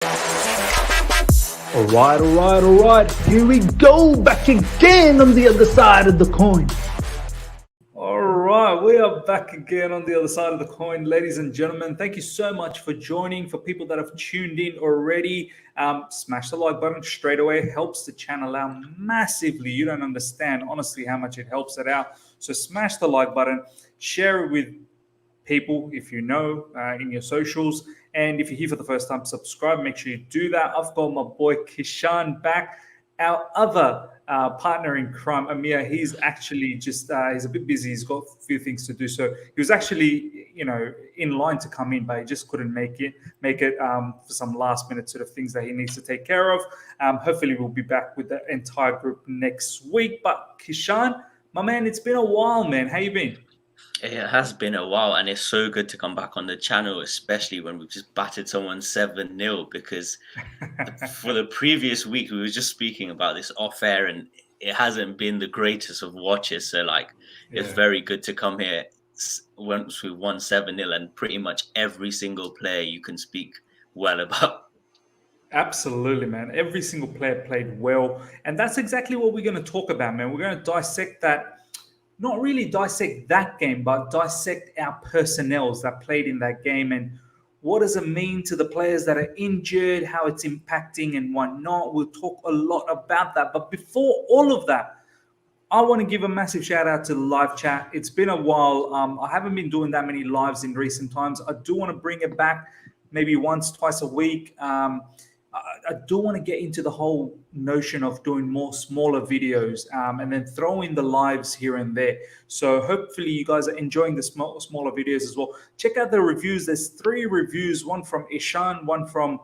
All right. Here we go, back again on the other side of the coin. All right, we are back again on the other side of the coin, ladies and gentlemen. Thank you so much for joining. For people that have tuned in already, smash the like button straight away. It helps the channel out massively. You don't understand, honestly, how much it helps it out. So smash the like button, share it with people if you know in your socials. And if you're here for the first time, subscribe. Make sure you do that. I've got my boy Kishan back. Our other partner in crime, Ameya, he's actually just he's a bit busy. He's got a few things to do. So he was actually, in line to come in, but he just couldn't make it for some last minute sort of things that he needs to take care of. Hopefully we'll be back with the entire group next week. But Kishan, my man, it's been a while, man. How you been? It has been a while, and it's so good to come back on the channel, especially when we've just battered someone 7-0. Because for the previous week, we were just speaking about this off air, and it hasn't been the greatest of watches. So, it's very good to come here once we won 7-0, and pretty much every single player you can speak well about. Absolutely, man. Every single player played well. And that's exactly what we're going to talk about, man. We're going to dissect that. Not really dissect that game, but dissect our personnels that played in that game and what does it mean to the players that are injured, how it's impacting and whatnot. We'll talk a lot about that. But before all of that, I want to give a massive shout out to the live chat. It's been a while. I haven't been doing that many lives in recent times. I do want to bring it back maybe once, twice a week. I do want to get into the whole notion of doing more smaller videos and then throw in the lives here and there. So hopefully you guys are enjoying the smaller videos as well. Check out the reviews. There's 3 reviews, one from Ishan, one from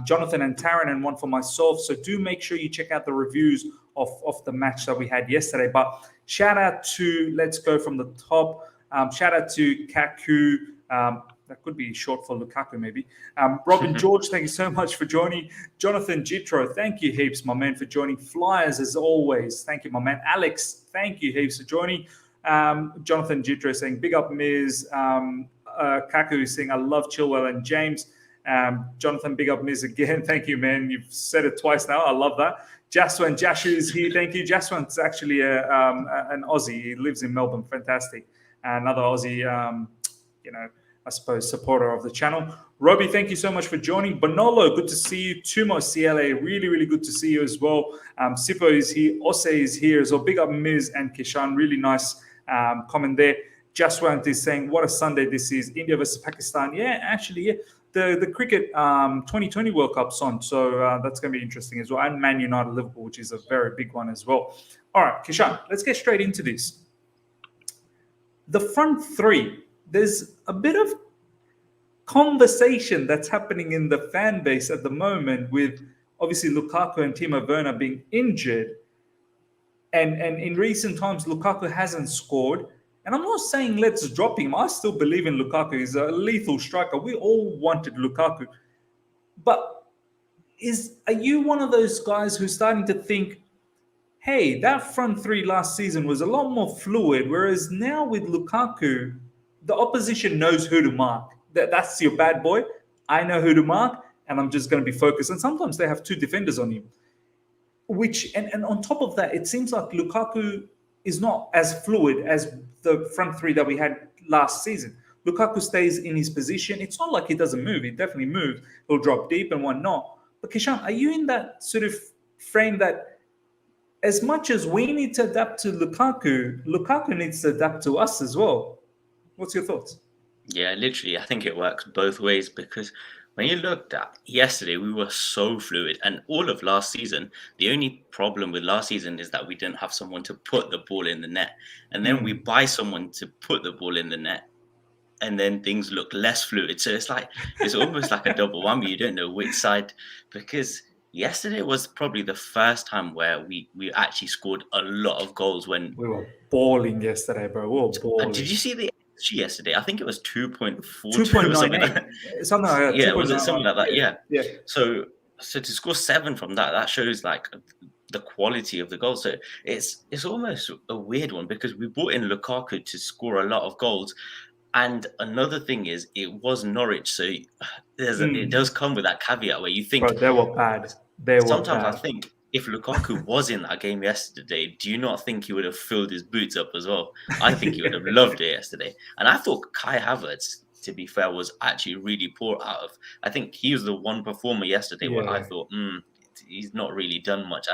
Jonathan and Taryn, and one for myself. So do make sure you check out the reviews of the match that we had yesterday. But shout out to, let's go from the top. Shout out to Kaku. That could be short for Lukaku, maybe. Robin George, thank you so much for joining. Jonathan Jitro, thank you heaps, my man, for joining. Flyers, as always, thank you, my man. Alex, thank you heaps for joining. Jonathan Jitro saying, big up, Miz. Kaku is saying, I love Chilwell and James. Jonathan, big up, Miz, again. Thank you, man. You've said it twice now. I love that. Jaswan Jashu is here. Thank you. Jaswan's actually an Aussie. He lives in Melbourne. Fantastic. Another Aussie, I suppose, supporter of the channel. Robbie, thank you so much for joining. Bonolo, good to see you. Tumo CLA, really, really good to see you as well. Sipo is here. Ose is here as well. Big up Miz and Kishan. Really nice comment there. Jaswant is saying, what a Sunday this is. India versus Pakistan. Yeah, actually, yeah. The cricket 2020 World Cup's on. So that's going to be interesting as well. And Man United Liverpool, which is a very big one as well. All right, Kishan, let's get straight into this. The front 3. There's a bit of conversation that's happening in the fan base at the moment with obviously Lukaku and Timo Werner being injured. And in recent times, Lukaku hasn't scored. And I'm not saying let's drop him. I still believe in Lukaku. He's a lethal striker. We all wanted Lukaku. But are you one of those guys who's starting to think, hey, that front 3 last season was a lot more fluid, whereas now with Lukaku, the opposition knows who to mark. That's your bad boy. I know who to mark, and I'm just going to be focused. And sometimes they have 2 defenders on him. And on top of that, it seems like Lukaku is not as fluid as the front 3 that we had last season. Lukaku stays in his position. It's not like he doesn't move. He definitely moves. He'll drop deep and whatnot. But Kishan, are you in that sort of frame that as much as we need to adapt to Lukaku, Lukaku needs to adapt to us as well? What's your thoughts? Yeah, literally, I think it works both ways, because when you looked at yesterday, we were so fluid, and all of last season, the only problem with last season is that we didn't have someone to put the ball in the net, and then we buy someone to put the ball in the net, and then things look less fluid. So it's almost like a double whammy. You don't know which side, because yesterday was probably the first time where we actually scored a lot of goals. When we were balling yesterday, bro. We were balling. Did you see the yesterday? I think it was 2.42 2.98. Something like that. Yeah, was it something like that? Yeah. Yeah. So to score 7 from that shows like the quality of the goal. So it's almost a weird one, because we brought in Lukaku to score a lot of goals, And another thing is, it was Norwich, so it does come with that caveat where you think Bro, they were bad. They were sometimes I bad. think if Lukaku was in that game yesterday, do you not think he would have filled his boots up as well? I think he would have loved it yesterday. And I thought Kai Havertz, to be fair, was actually really poor out of. I think he was the one performer yesterday where I Yeah. thought, he's not really done much.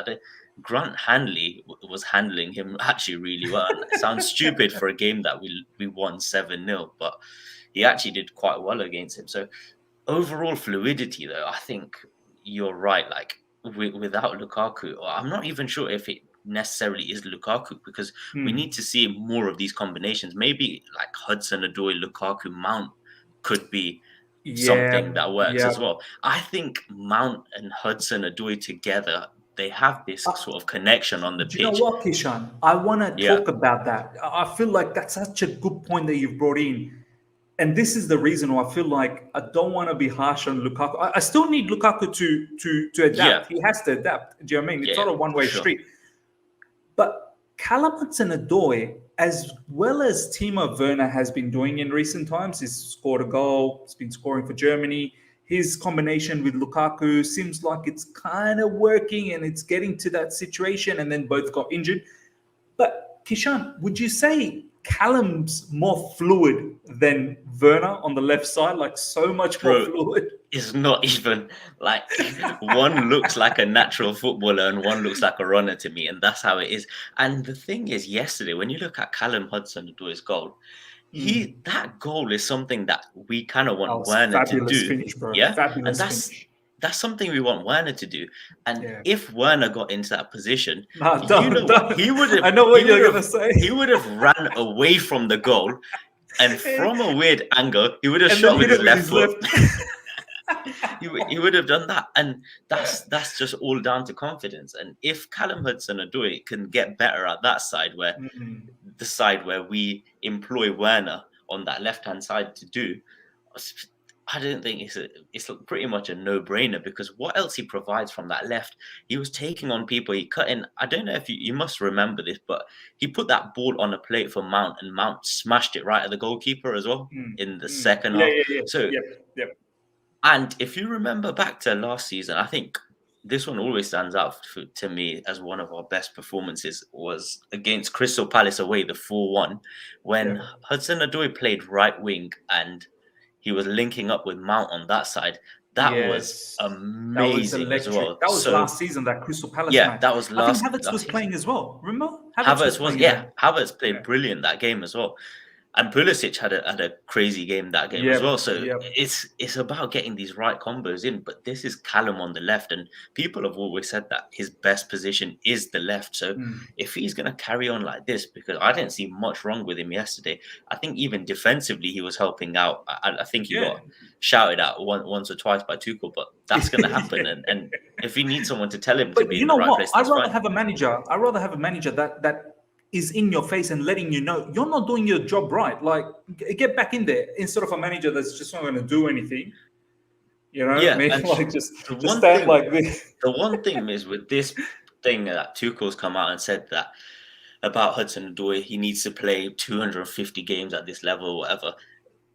Grant Hanley was handling him actually really well. And it sounds stupid for a game that we won 7-0, but he actually did quite well against him. So overall fluidity, though, I think you're right. Like without Lukaku, or I'm not even sure if it necessarily is Lukaku, because we need to see more of these combinations. Maybe like Hudson-Odoi, Lukaku, Mount could be something that works as well. I think Mount and Hudson-Odoi together, they have this sort of connection on the pitch. Do you know what, Kishan? I want to talk about that. I feel like that's such a good point that you've brought in. And this is the reason why I feel like I don't want to be harsh on Lukaku. I still need Lukaku to adapt. He has to adapt. Do you know what I mean? It's not a one-way street. But Callum Hudson-Odoi, as well as Timo Werner has been doing in recent times, he's scored a goal, he's been scoring for Germany. His combination with Lukaku seems like it's kind of working and it's getting to that situation, and then both got injured. But Kishan, would you say Callum's more fluid than Werner on the left side? Like so much more fluid? It's not even like one looks like a natural footballer and one looks like a runner to me, and that's how it is. And the thing is, yesterday, when you look at Callum Hudson-Odoi's goal, that goal is something that we kind of want Werner to do. Finish, bro. Yeah, Fabulous and finish. That's something we want Werner to do. And if Werner got into that position, he would have. I know what you're gonna say. He would have ran away from the goal, and from a weird angle, he would have shot with his left foot. He would have done that, and that's just all down to confidence. And if Callum Hudson-Odoi can get better at that side, where the side where we employ Werner on that left hand side to do, I don't think it's pretty much a no-brainer, because what else he provides from that left? He was taking on people, he cut in. I don't know if you must remember this, but he put that ball on a plate for Mount, and Mount smashed it right at the goalkeeper as well in the second half. So, and if you remember back to last season, I think this one always stands out to me as one of our best performances was against Crystal Palace away, the 4-1, when Hudson-Odoi played right wing and he was linking up with Mount on that side. That was amazing as well. That was last season, that Crystal Palace match. That was last. I think Havertz was playing as well. Remember? Havertz played brilliant that game as well. And Pulisic had a crazy game that game as well. So it's about getting these right combos in. But this is Callum on the left, and people have always said that his best position is the left. So if he's going to carry on like this, because I didn't see much wrong with him yesterday. I think even defensively he was helping out. I think he got shouted at once or twice by Tuchel, but that's going to happen. and if he needs someone to tell him to be in the right place, I'd rather have a manager. I'd rather have a manager that is in your face and letting you know you're not doing your job right. Like, get back in there, instead of a manager that's just not going to do anything. You know what I mean? Like, just stand like this. The one thing is with this thing that Tuchel's come out and said that about Hudson-Odoi, he needs to play 250 games at this level or whatever,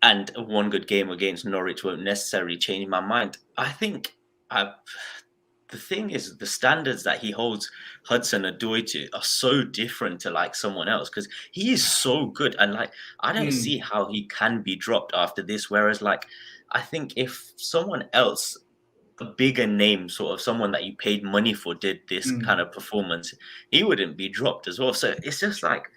and one good game against Norwich won't necessarily change my mind. I think the thing is, the standards that he holds Hudson-Odoi to are so different to like someone else, because he is so good, and like I don't see how he can be dropped after this. Whereas like I think if someone else, a bigger name, sort of someone that you paid money for, did this kind of performance, he wouldn't be dropped as well. So it's just like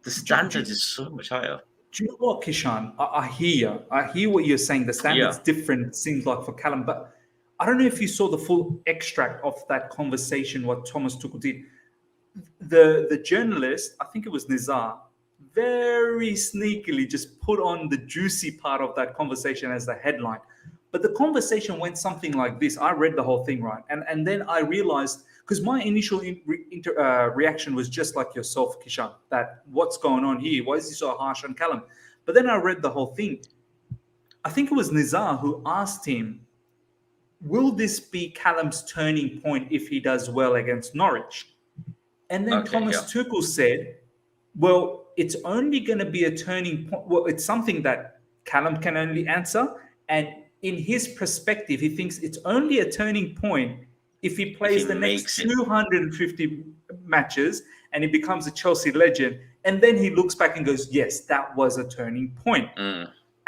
the standards is so much higher. Do you know what, Kishan? I hear you. I hear what you're saying. The standard's different, it seems like, for Callum, but I don't know if you saw the full extract of that conversation, what Thomas Tuchel did. The journalist, I think it was Nizar, very sneakily just put on the juicy part of that conversation as the headline. But the conversation went something like this. I read the whole thing, right? And then I realized, because my initial reaction was just like yourself, Kishan, that what's going on here? Why is he so harsh on Callum? But then I read the whole thing. I think it was Nizar who asked him, will this be Callum's turning point if he does well against Norwich? And then Tuchel said, well, it's only going to be a turning point. Well, it's something that Callum can only answer. And in his perspective, he thinks it's only a turning point if he plays the next 250 matches and he becomes a Chelsea legend. And then he looks back and goes, yes, that was a turning point.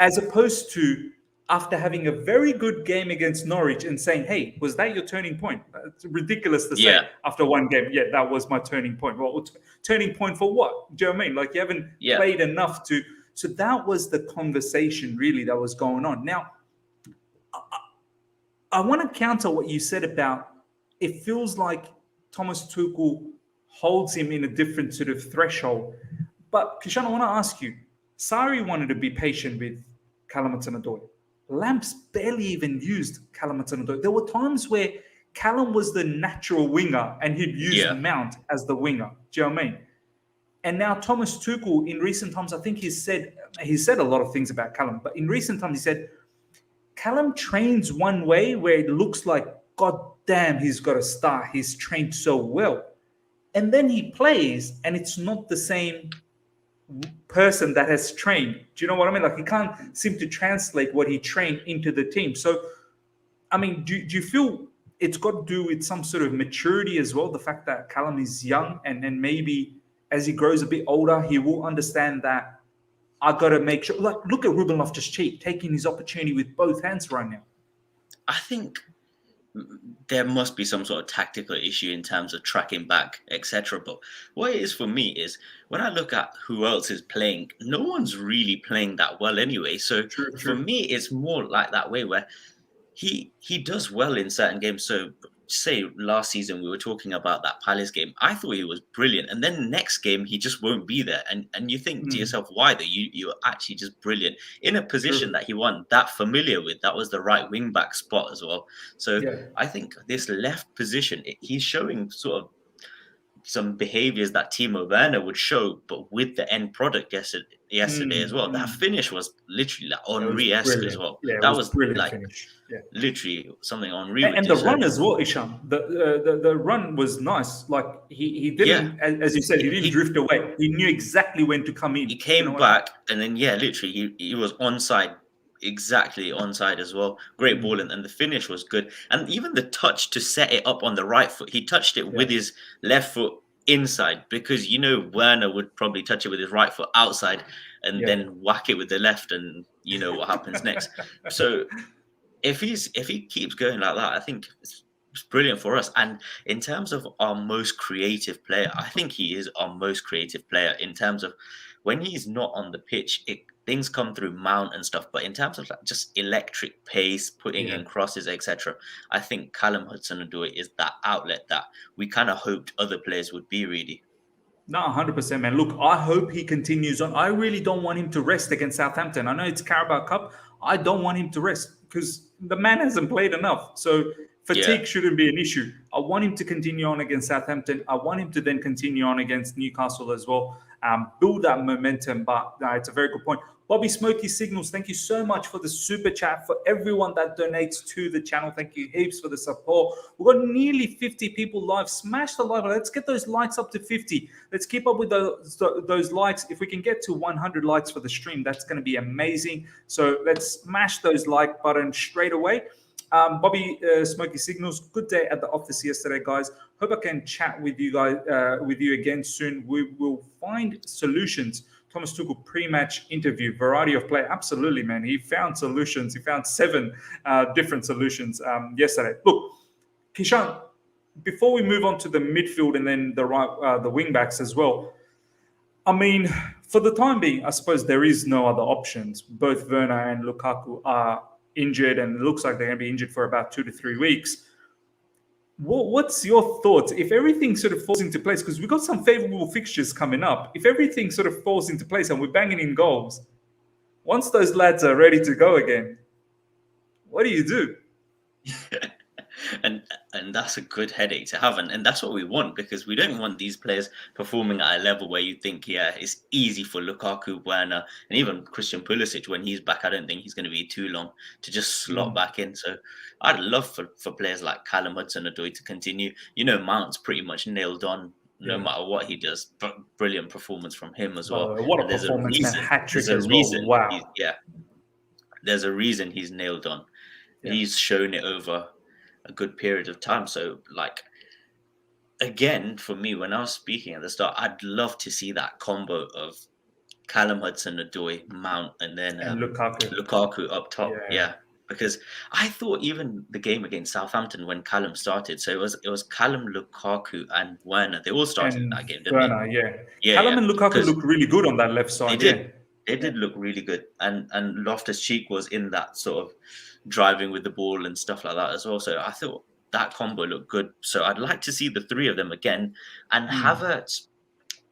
As opposed to after having a very good game against Norwich and saying, hey, was that your turning point? It's ridiculous to say after one game, yeah, that was my turning point. Well, turning point for what? Do you know what I mean? Like, you haven't played enough to... So that was the conversation, really, that was going on. Now, I want to counter what you said about it feels like Thomas Tuchel holds him in a different sort of threshold. But, Kishan, I want to ask you, Sarri wanted to be patient with Callum Hudson-Odoi. Lamps barely even used Callum Hudson-Odoi. There were times where Callum was the natural winger and he'd use Mount as the winger. Do you know what I mean? And now Thomas Tuchel, in recent times, I think he said a lot of things about Callum, but in recent times he said, Callum trains one way where it looks like, God damn, he's got a star. He's trained so well. And then he plays and it's not the same person that has trained. Do you know what I mean? Like, he can't seem to translate what he trained into the team. So, I mean, do you feel it's got to do with some sort of maturity as well? The fact that Callum is young and maybe as he grows a bit older, he will understand that I got to make sure. Like, look at Ruben Loftus-Cheek taking his opportunity with both hands right now. I think there must be some sort of tactical issue in terms of tracking back, etc. But what it is for me is when I look at who else is playing, no one's really playing that well anyway. So for me, it's more like that way where he does well in certain games. So say last season we were talking about that Palace game. I thought he was brilliant, and then next game he just won't be there. And you think to yourself, why? That you're actually just brilliant in a position that he wasn't that familiar with. That was the right wing back spot as well. So I think this left position, he's showing sort of some behaviors that Timo Werner would show, but with the end product yesterday as well. That finish was literally like Henry-esque as well. Yeah, that was brilliant like finish. literally something Henry. And the run as well, Isham. The run was nice. Like he didn't, as you said, he didn't drift away. He knew exactly when to come in. He came back, and then literally he was onside. Exactly onside as well. Great ball, and the finish was good. And even the touch to set it up on the right foot, he touched it with his left foot inside, because Werner would probably touch it with his right foot outside and then whack it with the left, and you know what happens next. So if he keeps going like that, I think it's brilliant for us. And in terms of our most creative player, I think he is our most creative player in terms of when he's not on the pitch, things come through Mount and stuff. But in terms of like just electric pace, putting in crosses, etc., I think Callum Hudson-Odoi is that outlet that we kind of hoped other players would be, really. No, 100%, man. Look, I hope he continues on. I really don't want him to rest against Southampton. I know it's Carabao Cup. I don't want him to rest because the man hasn't played enough. So fatigue shouldn't be an issue. I want him to continue on against Southampton. I want him to then continue on against Newcastle as well. Build that momentum. But it's a very good point. Bobby Smoky Signals, thank you so much for the super chat. For everyone that donates to the channel, thank you heaps for the support. We've got nearly 50 people live. Smash the like. Let's get those likes up to 50. Let's keep up with those likes. If we can get to 100 likes for the stream, that's going to be amazing. So let's smash those like button straight away. Bobby Smoky Signals, good day at the office yesterday, guys. Hope I can chat with you guys, with you again soon. We will find solutions. Thomas Tuchel pre-match interview, variety of play. Absolutely, man. He found solutions. He found 7 different solutions yesterday. Look, Kishan, before we move on to the midfield and then the wing backs as well, I mean, for the time being, I suppose there is no other options. Both Werner and Lukaku are injured, and it looks like they're going to be injured for about 2 to 3 weeks. What's your thoughts if everything sort of falls into place? Because we've got some favorable fixtures coming up. If everything sort of falls into place and we're banging in goals, once those lads are ready to go again, what do you do? And that's a good headache to have, and that's what we want, because we don't want these players performing at a level where you think, it's easy for Lukaku, Werner, and even Christian Pulisic when he's back. I don't think he's going to be too long to just slot back in. So I'd love for players like Callum Hudson-Odoi to continue. Mount's pretty much nailed on no matter what he does. Brilliant performance from him as well. What a performance, man. Hat-trick as well. Wow. there's a reason he's nailed on. Yeah. He's shown it over a good period of time. So, like, again, for me, when I was speaking at the start, I'd love to see that combo of Callum Hudson-Odoi, Mount, and then And Lukaku. Lukaku up top. Yeah. Yeah, because I thought even the game against Southampton when Callum started, so it was Callum, Lukaku, and Werner. They all started And that game, didn't Werner, yeah. Yeah, Callum yeah. and Lukaku 'Cause looked really good on that left they side. did. They did look really good, and Loftus-Cheek was in that sort of driving with the ball and stuff like that as well. So I thought that combo looked good. So I'd like to see the three of them again. And Havertz,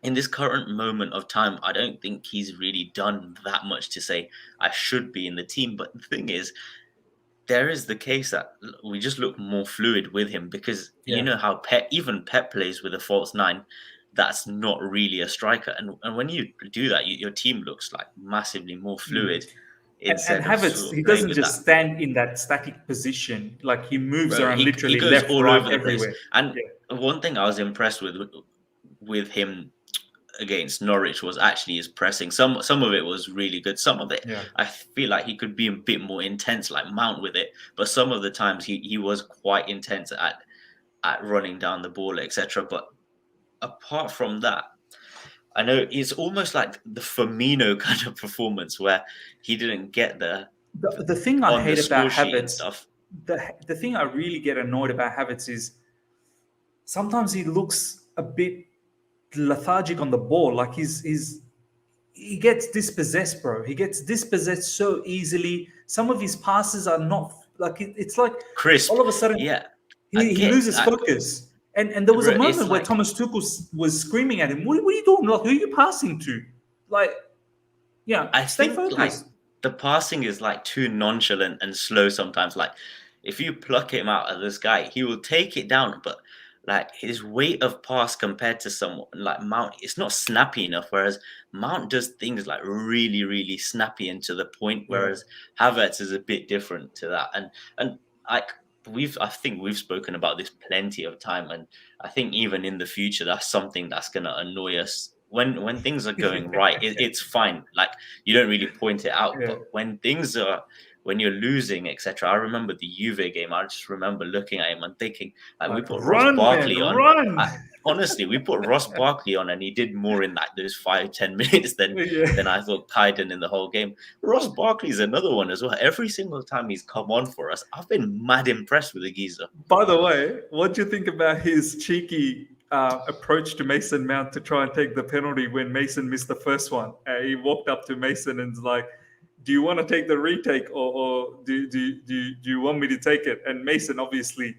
in this current moment of time, I don't think he's really done that much to say I should be in the team. But the thing is, there is the case that we just look more fluid with him because you know how even Pep plays with a false nine. That's not really a striker, and when you do that, your team looks like massively more fluid. And Havertz, he doesn't just stand in that static position; like he moves around, literally he goes left, all right, over the everywhere. place. And one thing I was impressed with him against Norwich was actually his pressing. Some of it was really good. Some of it, I feel like he could be a bit more intense, like Mount with it. But some of the times he was quite intense at running down the ball, etc. But apart from that, I know it's almost like the Firmino kind of performance where he didn't get the thing I hate about Havertz. Stuff. The thing I really get annoyed about Havertz is sometimes he looks a bit lethargic on the ball. Like he gets dispossessed, bro. He gets dispossessed so easily. Some of his passes are not like it's like crisp. All of a sudden, he loses focus. And there was a moment where Thomas Tuchel was screaming at him, what are you doing? Like, who are you passing to? Like, I think focused. Like the passing is like too nonchalant and slow sometimes. Like if you pluck him out of this guy, he will take it down. But like his weight of pass compared to someone like Mount, it's not snappy enough. Whereas Mount does things like really, really snappy and to the point. Whereas Havertz is a bit different to that. And like, I think we've spoken about this plenty of time, and I think even in the future that's something that's going to annoy us when things are going right. It's fine, like you don't really point it out, but when you're losing, etc. I remember the Juve game. I just remember looking at him and thinking, like, we put Ross Barkley on. Honestly, we put Ross Barkley on, and he did more in like those 5-10 minutes than I thought Kai did in the whole game. Ross Barkley is another one as well. Every single time he's come on for us, I've been mad impressed with the geezer. By the way, what do you think about his cheeky approach to Mason Mount to try and take the penalty when Mason missed the first one? He walked up to Mason and was like, do you want to take the retake or do you want me to take it? And Mason, obviously,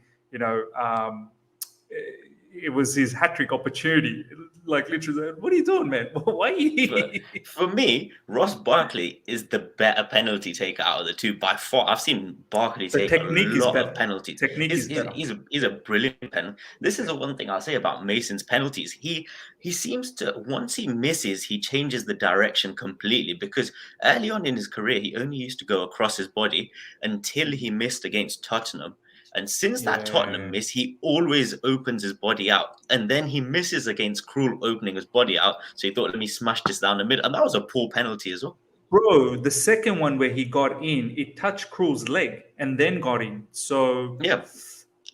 it was his hat-trick opportunity. Like, literally, what are you doing, man? Why are you... For me, Ross Barkley is the better penalty taker out of the two by far. I've seen Barkley take a lot of penalties. Technique is better. He's a brilliant penalty. This is the one thing I'll say about Mason's penalties. He seems to, once he misses, he changes the direction completely, because early on in his career, he only used to go across his body until he missed against Tottenham. And since that Tottenham miss, he always opens his body out. And then he misses against Krul opening his body out. So he thought, let me smash this down the middle. And that was a poor penalty as well. Bro, the second one where he got in, it touched Krul's leg and then got in. So yeah,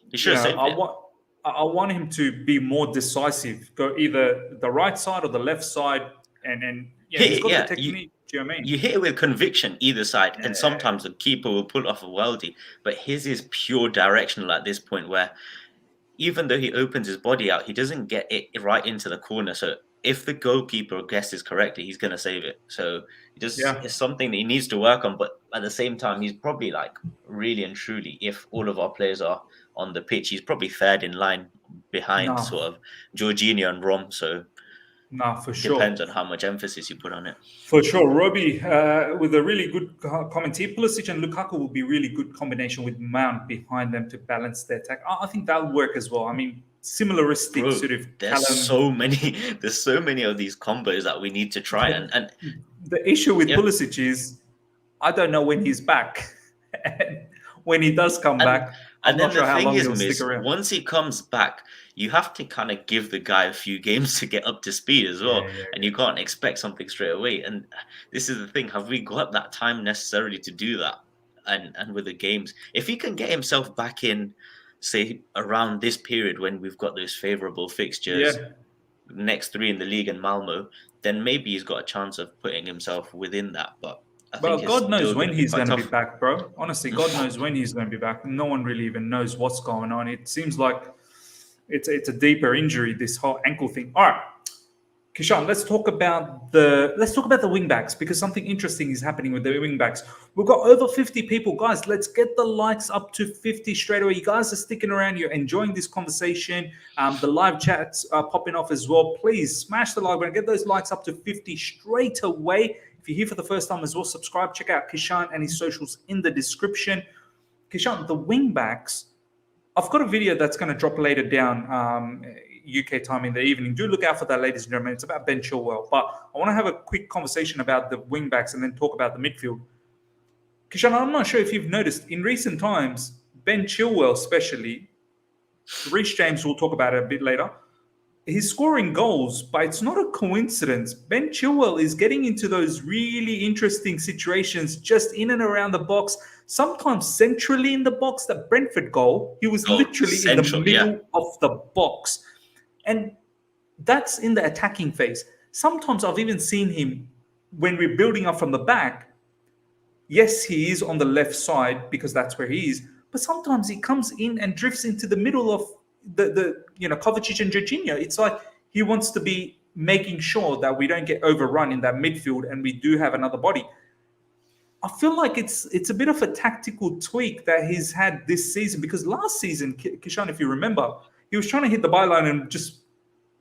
he should have saved it. I want him to be more decisive. Go either the right side or the left side. And he's got the technique. Do you know what I mean? You hit it with conviction either side, and sometimes the keeper will pull off a worldie, but his is pure directional at this point, where even though he opens his body out, he doesn't get it right into the corner. So if the goalkeeper guesses correctly, he's going to save it. So it's something that he needs to work on, but at the same time, he's probably like really and truly, if all of our players are on the pitch, he's probably third in line behind sort of Jorginho and Rom. So for sure. Depends on how much emphasis you put on it. For sure. Robbie, with a really good comment here, Pulisic and Lukaku will be really good combination with Mount behind them to balance their attack. I think that'll work as well. I mean, similaristic sort of there's so many of these combos that we need to try. And the issue with Pulisic is I don't know when he's back. When he does come back, And then not the sure how thing long is, he'll stick Miss, around. once he comes back, you have to kind of give the guy a few games to get up to speed as well. Yeah. And you can't expect something straight away. And this is the thing, have we got that time necessarily to do that? And with the games, if he can get himself back in, say, around this period when we've got those favourable Yeah. fixtures, next three in the league and Malmo, then maybe he's got a chance of putting himself within that. But I think Well, it's God knows still going when to be he's quite going to be tough. back, bro. Honestly, God knows when he's going to be back. No one really even knows what's going on. It seems like it's a deeper injury, this whole ankle thing. All right, Kishan, let's talk about the wing backs, because something interesting is happening with the wing backs. We've got over 50 people, guys. Let's get the likes up to 50 straight away. You guys are sticking around. You're enjoying this conversation. The live chats are popping off as well. Please smash the like button. Get those likes up to 50 straight away. If you're here for the first time as well, subscribe. Check out Kishan and his socials in the description. Kishan, the wing backs. I've got a video that's going to drop later down UK time in the evening. Do look out for that, ladies and gentlemen. It's about Ben Chilwell. But I want to have a quick conversation about the wing backs and then talk about the midfield. Kishan, I'm not sure if you've noticed, in recent times, Ben Chilwell especially, Reece James, we'll talk about it a bit later, he's scoring goals, but it's not a coincidence. Ben Chilwell is getting into those really interesting situations just in and around the box, sometimes centrally in the box. That Brentford goal, he was literally in the middle of the box. And that's in the attacking phase. Sometimes I've even seen him when we're building up from the back. Yes, he is on the left side because that's where he is. But sometimes he comes in and drifts into the middle of the Kovacic and Jorginho. It's like he wants to be making sure that we don't get overrun in that midfield and we do have another body. I feel like it's a bit of a tactical tweak that he's had this season, because last season, Kishan, if you remember, he was trying to hit the byline and just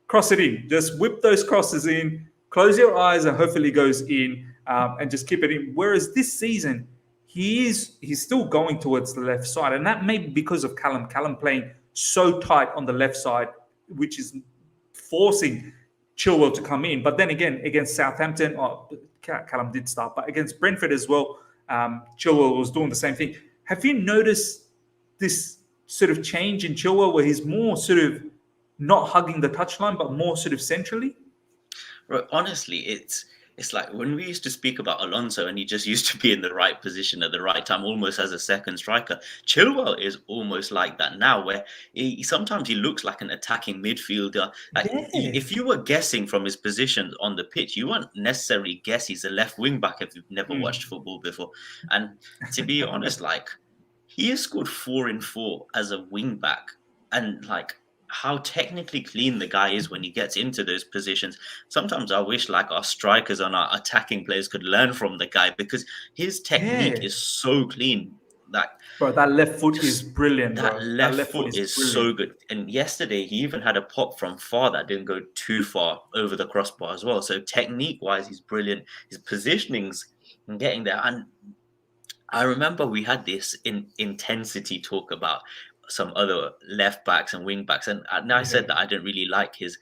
cross it in. Just whip those crosses in, close your eyes and hopefully it goes in, and just keep it in. Whereas this season, he's still going towards the left side. And that may be because of Callum. Callum playing so tight on the left side, which is forcing Chilwell to come in. But then again, against Southampton, Callum did start, but against Brentford as well, Chilwell was doing the same thing. Have you noticed this sort of change in Chilwell where he's more sort of not hugging the touchline, but more sort of centrally? Right, honestly, it's like when we used to speak about Alonso and he just used to be in the right position at the right time, almost as a second striker. Chilwell is almost like that now, where sometimes he looks like an attacking midfielder. Like if you were guessing from his position on the pitch, you wouldn't necessarily guess he's a left wing back if you've never watched football before. And to be honest, like he has scored 4 in 4 as a wing back, and like how technically clean the guy is when he gets into those positions. Sometimes I wish like our strikers and our attacking players could learn from the guy, because his technique is so clean. Bro, that left foot is brilliant. That left foot is so good. And yesterday he even had a pop from far that didn't go too far over the crossbar as well. So technique wise, he's brilliant. His positioning's getting there. And I remember we had this intensity talk about some other left backs and wing backs, and I said that I didn't really like his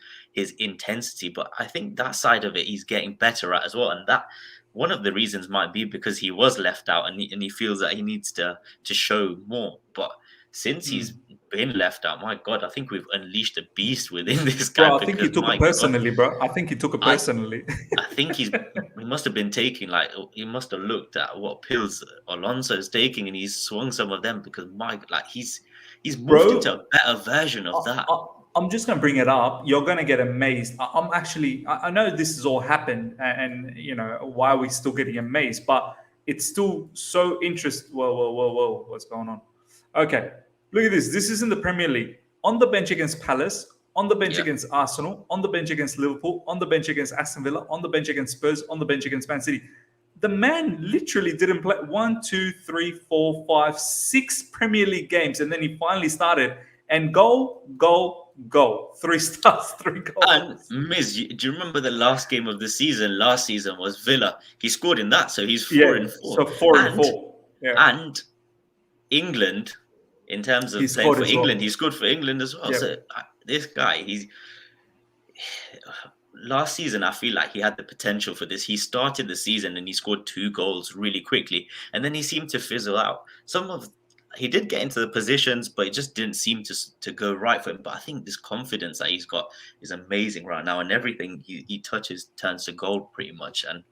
intensity, but I think that side of it he's getting better at as well. And that one of the reasons might be because he was left out and he feels that he needs to show more. But since he's been left out, my God, I think we've unleashed a beast within this guy. Bro, I think he took it personally, bro. I think he took it personally. I think he must have been taking, like, he must have looked at what pills Alonso's taking and he's swung some of them, because he's moved into a better version of that. I'm just going to bring it up. You're going to get amazed. I know this has all happened, and why are we still getting amazed? But it's still so interesting. Whoa. What's going on? Okay. Look at this. This is in the Premier League. On the bench against Palace, on the bench against Arsenal, on the bench against Liverpool, on the bench against Aston Villa, on the bench against Spurs, on the bench against Man City. The man literally didn't play 1, 2, 3, 4, 5, 6 Premier League games, and then he finally started. And goal. 3 stars, 3 goals. And Miz, do you remember the last game of the season? Last season was Villa. He scored in that, so he's 4 in 4. So 4 in 4. Yeah. And England, in terms of playing for England, he scored for England as well. Yeah. So this guy, last season, I feel like he had the potential for this. He started the season and he scored 2 goals really quickly, and then he seemed to fizzle out. he did get into the positions, but it just didn't seem to go right for him. But I think this confidence that he's got is amazing right now, and everything he touches turns to gold pretty much. And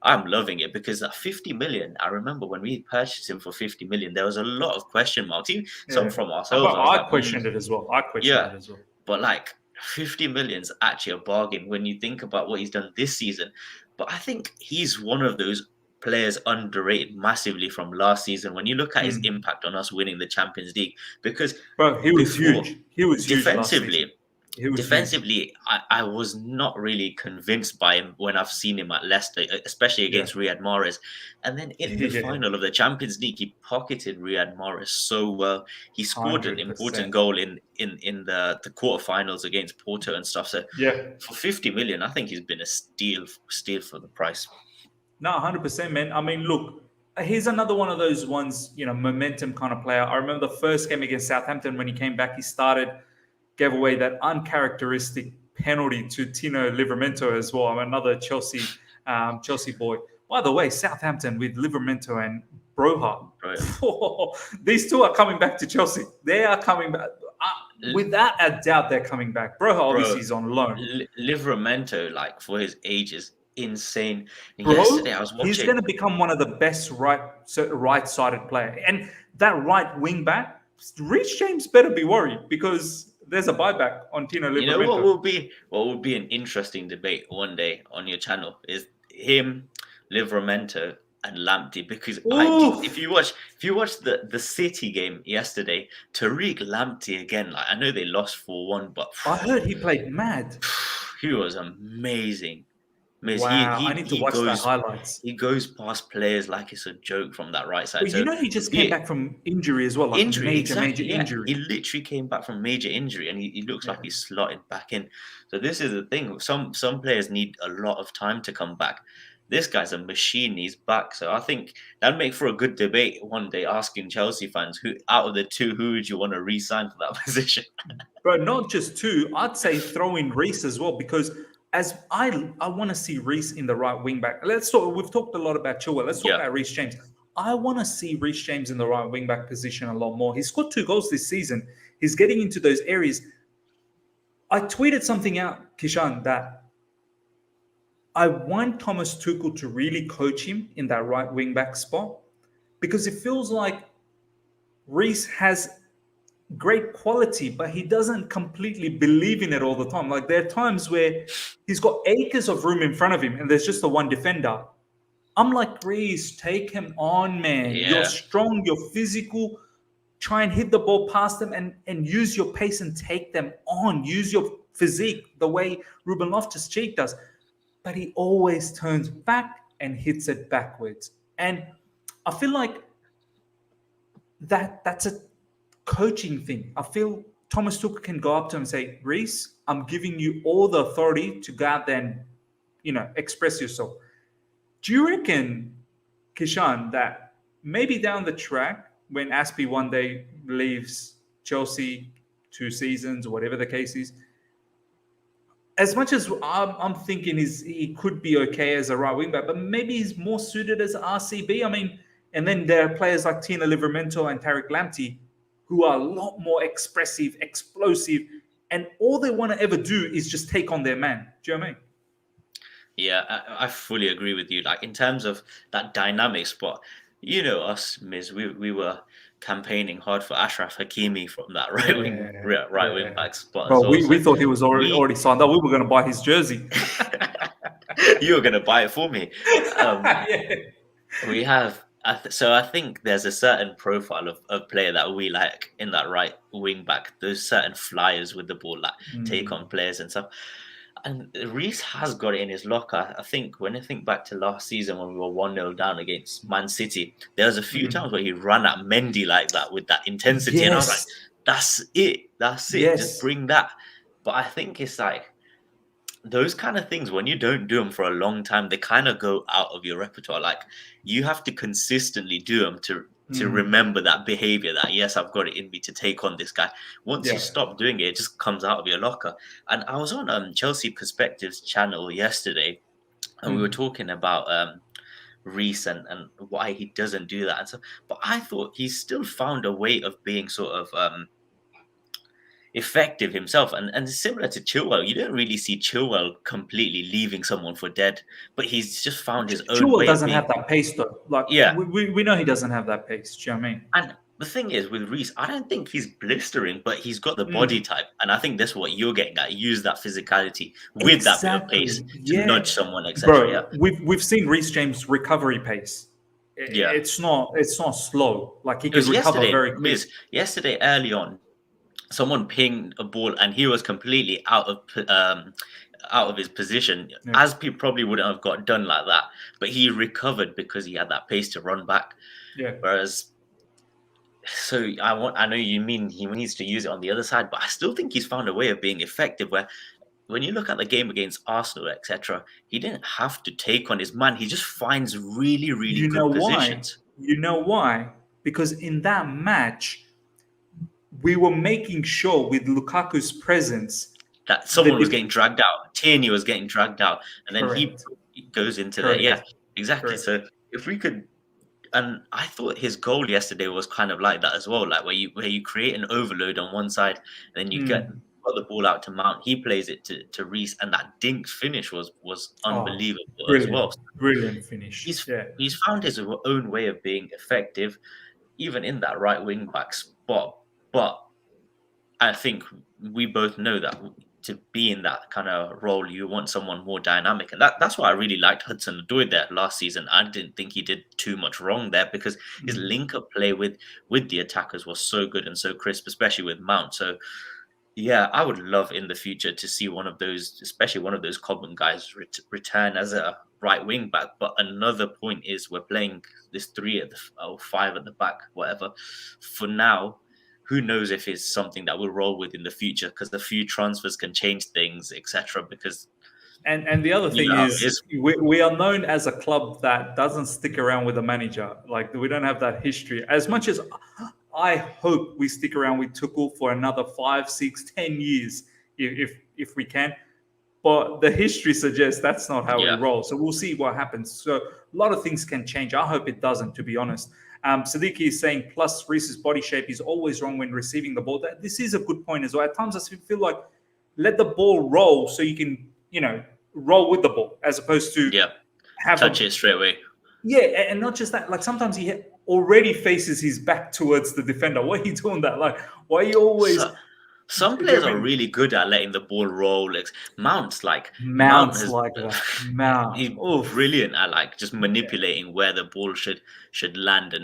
I'm loving it because at 50 million, I remember when we purchased him for 50 million, there was a lot of question marks, even some from ourselves. But I questioned it as well. Yeah, but like 50 million is actually a bargain when you think about what he's done this season. But I think he's one of those players underrated massively from last season when you look at his impact on us winning the Champions League, because bro, he was huge. He was huge defensively. Defensively, huge. I was not really convinced by him when I've seen him at Leicester, especially against Riyad Mahrez. And then in the final of the Champions League, he pocketed Riyad Mahrez so well. He scored 100%. An important goal in the quarterfinals against Porto and stuff. So for 50 million, I think he's been a steal for the price. No, 100%, man. I mean, look, he's another one of those ones, momentum kind of player. I remember the first game against Southampton when he came back, gave away that uncharacteristic penalty to Tino Livramento as well. I'm another Chelsea boy. By the way, Southampton with Livramento and Broha. Right. These two are coming back to Chelsea. They are coming back. Without a doubt, they're coming back. Broha obviously is on loan. Livramento, like for his age, is insane. Yesterday, I was watching. He's going to become one of the best right-sided player. And that right wing back, Reece James better be worried because there's a buyback on Tino Livramento. You know what will be an interesting debate one day on your channel is him, Livramento, and Lamptey, because if you watch the City game yesterday, Tariq Lamptey again. Like, I know they lost 4-1, but I heard he played mad. He was amazing. Wow, I need to watch the highlights. He goes past players like it's a joke from that right side. But he just came back from injury as well. Like major injury. He literally came back from major injury, and he looks like he's slotted back in. So this is the thing. Some players need a lot of time to come back. This guy's a machine. He's back. So I think that'd make for a good debate one day, asking Chelsea fans, who out of the two, who would you want to re-sign for that position? Bro, not just two. I'd say throw in Reece as well, because as I want to see Reece in the right wing back. We've talked a lot about Chilwell. Let's talk about Reece James. I want to see Reece James in the right wing back position a lot more. He's scored 2 goals this season. He's getting into those areas. I tweeted something out, Kishan, that I want Thomas Tuchel to really coach him in that right wing back spot, because it feels like Reece has great quality, but he doesn't completely believe in it all the time. Like, there are times where he's got acres of room in front of him and there's just the one defender. I'm like, Reece, take him on, man. You're strong, you're physical. Try and hit the ball past them and use your pace and take them on. Use your physique the way Ruben Loftus-Cheek does. But he always turns back and hits it backwards. And I feel like that's a coaching thing. I feel Thomas Tuchel can go up to him and say, Reece, I'm giving you all the authority to go out there and, express yourself. Do you reckon, Kishan, that maybe down the track, when Aspie one day leaves Chelsea 2 seasons or whatever the case is, as much as I'm thinking he could be okay as a right wing back, but maybe he's more suited as RCB. I mean, and then there are players like Tino Livramento and Tariq Lamptey who are a lot more expressive, explosive, and all they want to ever do is just take on their man. Do you know what I mean? Yeah, I fully agree with you. Like, in terms of that dynamic spot, us, Miz, we were campaigning hard for Ashraf Hakimi from that right wing back spot. Bro, we thought he was already signed up. We were going to buy his jersey. You were going to buy it for me. We have. So I think there's a certain profile of player that we like in that right wing back. Those certain flyers with the ball that take on players and stuff. And Reece has got it in his locker. I think when I think back to last season when we were 1-0 down against Man City, there was a few times where he ran at Mendy like that with that intensity. And I was like, that's it. Yes. Just bring that. But I think it's like, those kind of things, when you don't do them for a long time, they kind of go out of your repertoire. Like, you have to consistently do them to remember that behavior, that, yes, I've got it in me to take on this guy. Once you stop doing it, it just comes out of your locker. And I was on Chelsea Perspectives channel yesterday, and we were talking about Reece and why he doesn't do that and so. But I thought he still found a way of being sort of effective himself, and similar to Chilwell, you don't really see Chilwell completely leaving someone for dead, but he's just found his own Chilwell way of doesn't being. have that pace though. Like Yeah, we know he doesn't have that pace. Do you know what I mean? and the thing is with Reece, I don't think he's blistering, but he's got the Mm. body type, and I think that's what you're getting at. Use that physicality with that bit of pace to nudge someone, etc. Bro, Yeah, we've seen Reece James' recovery pace. Yeah. It's not slow. Like he it was can recover yesterday. very quick. Miz, yesterday early on, someone pinged a ball, and he was completely out of his position, Yeah. as people probably wouldn't have got done like that. But he recovered because he had that pace to run back. Yeah. Whereas, so I know you mean he needs to use it on the other side, but I still think he's found a way of being effective. Where when you look at the game against Arsenal, etc., he didn't have to take on his man. He just finds really, really You good know positions. why? You know why? Because in that match, we were making sure with Lukaku's presence That someone was getting dragged out. Tierney was getting dragged out, and then he goes into there. Yeah, exactly. Correct. So if we could, and I thought his goal yesterday was kind of like that as well, like where you create an overload on one side, and then you get the ball out to Mount. He plays it to Reece, and that dink finish was unbelievable as well. Brilliant finish. He's found his own way of being effective, even in that right wing back spot. But I think we both know that to be in that kind of role, you want someone more dynamic, and that's why I really liked Hudson-Odoi there last season. I didn't think he did too much wrong there because his link-up play with the attackers was so good and so crisp, especially with Mount. So yeah, I would love in the future to see one of those, especially one of those Cobham guys, return as a right wing back. But another point is we're playing this 3 at the or 5 at the back, whatever. For now, who knows if it's something that we'll roll with in the future, because a few transfers can change things, etc. Because and the other thing is we are known as a club that doesn't stick around with a manager. Like we don't have that history. As much as I hope we stick around with Tuchel for another 5, 6, 10 years, if we can. But the history suggests that's not how we roll. So we'll see what happens. So a lot of things can change. I hope it doesn't, to be honest. Siddiqui is saying, plus Reece's body shape is always wrong when receiving the ball. This is a good point as well. At times I feel like let the ball roll so you can, roll with the ball as opposed to have touch it straight away. Yeah, and not just that. Like sometimes he already faces his back towards the defender. Why are you doing that? Like, why are you always... Some players are really good at letting the ball roll. Like Mount's like that. Mount. He's brilliant at just manipulating where the ball should land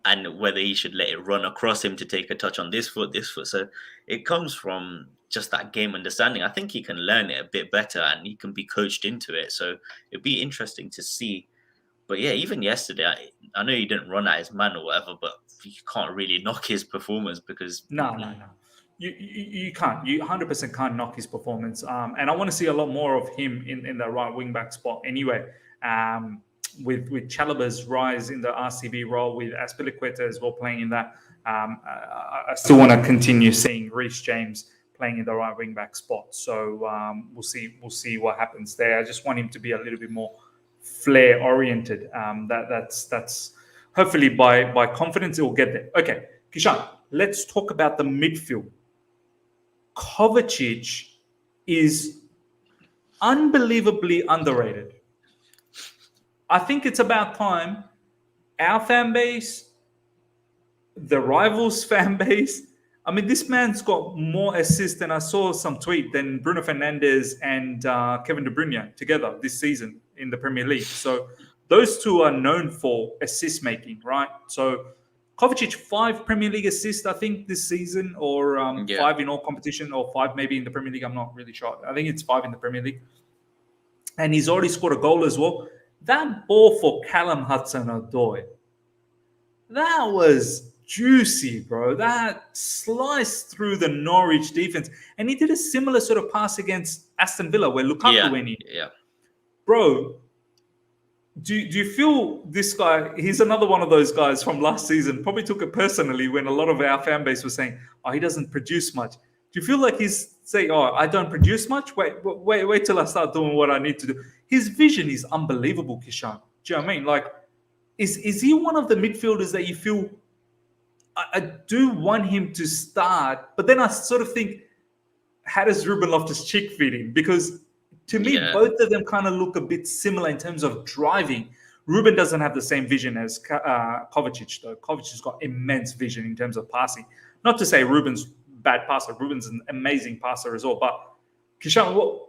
and whether he should let it run across him to take a touch on this foot. So it comes from just that game understanding. I think he can learn it a bit better and he can be coached into it. So it'd be interesting to see. But yeah, even yesterday, I know he didn't run at his man or whatever, but you can't really knock his performance because no. You can't. You 100% can't knock his performance. And I want to see a lot more of him in the right wing back spot anyway. With Chalobah's rise in the RCB role, with Azpilicueta as well playing in that, I still want to continue seeing Reece James playing in the right wing back spot. So we'll see what happens there. I just want him to be a little bit more flair oriented. That's hopefully by confidence it will get there. Okay, Kishan, let's talk about the midfield. Kovacic is unbelievably underrated. I think it's about time our fan base, the rivals' fan base. I mean, this man's got more assists than I saw some tweet than Bruno Fernandes and Kevin De Bruyne together this season in the Premier League. So those two are known for assist making, right? So Kovacic 5 Premier League assists, I think, this season, or 5 in all competition, or 5 maybe in the Premier League. I'm not really sure. I think it's 5 in the Premier League. And he's already scored a goal as well. That ball for Callum Hudson-Odoi, that was juicy, bro. That sliced through the Norwich defense. And he did a similar sort of pass against Aston Villa where Lukaku went in. Yeah. Bro, do you feel this guy, he's another one of those guys from last season, probably took it personally when a lot of our fan base was saying, oh, he doesn't produce much. Do you feel like he's saying, oh, I don't produce much? Wait till I start doing what I need to do. His vision is unbelievable, Kishan. Do you know what I mean? Like, is he one of the midfielders that you feel? I do want him to start, but then I sort of think, how does Ruben Loftus-Cheek fit in? Because to me, both of them kind of look a bit similar in terms of driving. Ruben doesn't have the same vision as Kovacic, though. Kovacic's got immense vision in terms of passing. Not to say Ruben's bad passer. Ruben's an amazing passer as well. But Kishan,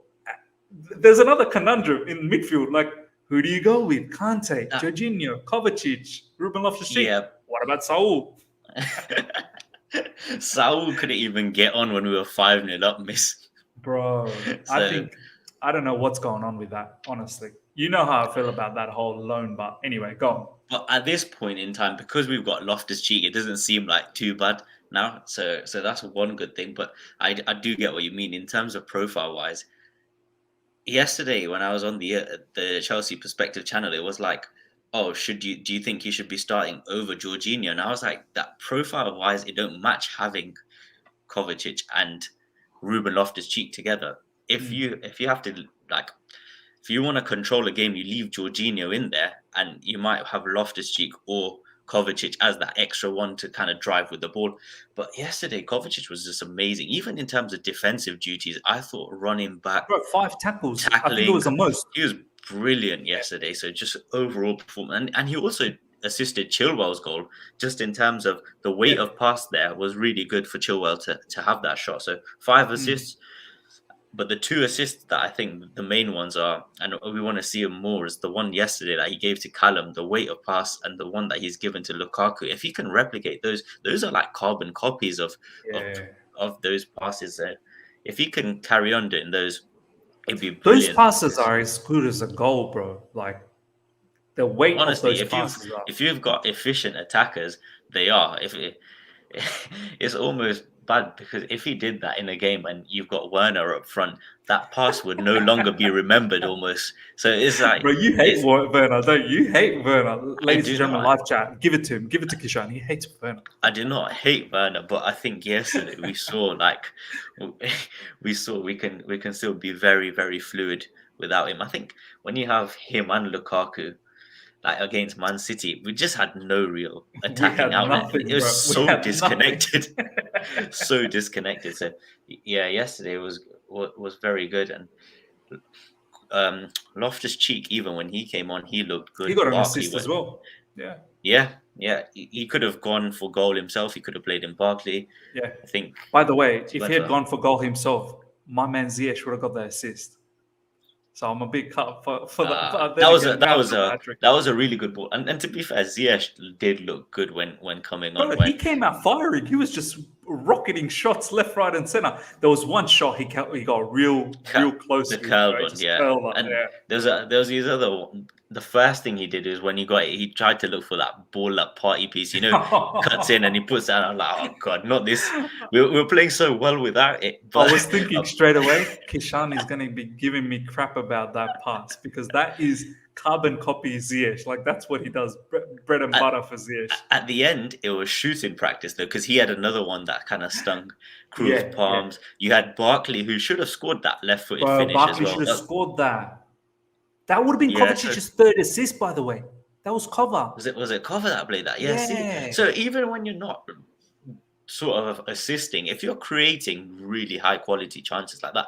there's another conundrum in midfield. Like, who do you go with? Kante, Jorginho, Kovacic, Ruben Loftus-Cheek. Yeah. What about Saul? Saul couldn't even get on when we were 5-0 up, miss. Bro, I don't know what's going on with that, honestly. You know how I feel about that whole loan, but anyway, go on. But at this point in time, because we've got Loftus-Cheek, it doesn't seem like too bad now. So that's one good thing. But I do get what you mean in terms of profile-wise. Yesterday, when I was on the Chelsea Perspective channel, it was like, oh, do you think he should be starting over Jorginho? And I was like, that profile-wise, it don't match having Kovacic and Ruben Loftus-Cheek together. If you have to, like, if you want to control a game, you leave Jorginho in there, and you might have Loftus-Cheek or Kovacic as that extra one to kind of drive with the ball. But yesterday, Kovacic was just amazing. Even in terms of defensive duties, I thought running back, 5 tackles, tackling, I think it was the most. He was brilliant yesterday. So just overall performance, and he also assisted Chilwell's goal. Just in terms of the weight of pass, there was really good for Chilwell to have that shot. So 5 assists. But the 2 assists that I think the main ones are, and we want to see him more, is the one yesterday that he gave to Callum, the weight of pass, and the one that he's given to Lukaku. If he can replicate those are like carbon copies of those passes. If he can carry on doing those, it'd be brilliant. Those passes are as good as a goal, bro. Like, the weight of those passes are. If you've got efficient attackers, they are. It's almost bad, because if he did that in a game and you've got Werner up front, that pass would no longer be remembered almost. So it's like, bro, you hate Werner, don't you? You hate Werner. Ladies and gentlemen, live chat, give it to him. Give it to Kishan. He hates Werner. I do not hate Werner, but I think yesterday we saw we can still be very, very fluid without him. I think when you have him and Lukaku, like against Man City, we just had no real attacking outlet. It was so disconnected. So disconnected. So yeah, yesterday was very good. And Loftus-Cheek, even when he came on, he looked good. He got an assist as well. Yeah. He could have gone for goal himself. He could have played in Barkley. Yeah. I think. By the way, if he had gone for goal himself, my man Ziyech would have got the assist. So I'm a big cut for that. That was a really good ball. And to be fair, Ziyech did look good when coming on. He came out firing. He was just rocketing shots left, right, and center. There was one shot he got real close. The curled one, yeah. And there was these other. The first thing he did is when he got it, he tried to look for that ball up party piece, cuts in and he puts that. I'm like, oh god, not this. We're playing so well without it. But I was thinking straight away, Kishan is going to be giving me crap about that pass, because that is carbon copy Ziyech. Like, that's what he does, bread and butter for Ziyech. At the end, it was shooting practice though, because he had another one that kind of stung Cruz's palms. You had Barkley, who should have scored that left-footed finish Barkley as well. Should have scored that. That would have been Kovacic's third assist, by the way. That was Cover. Was it Cover that played that? Yeah. So even when you're not sort of assisting, if you're creating really high quality chances like that,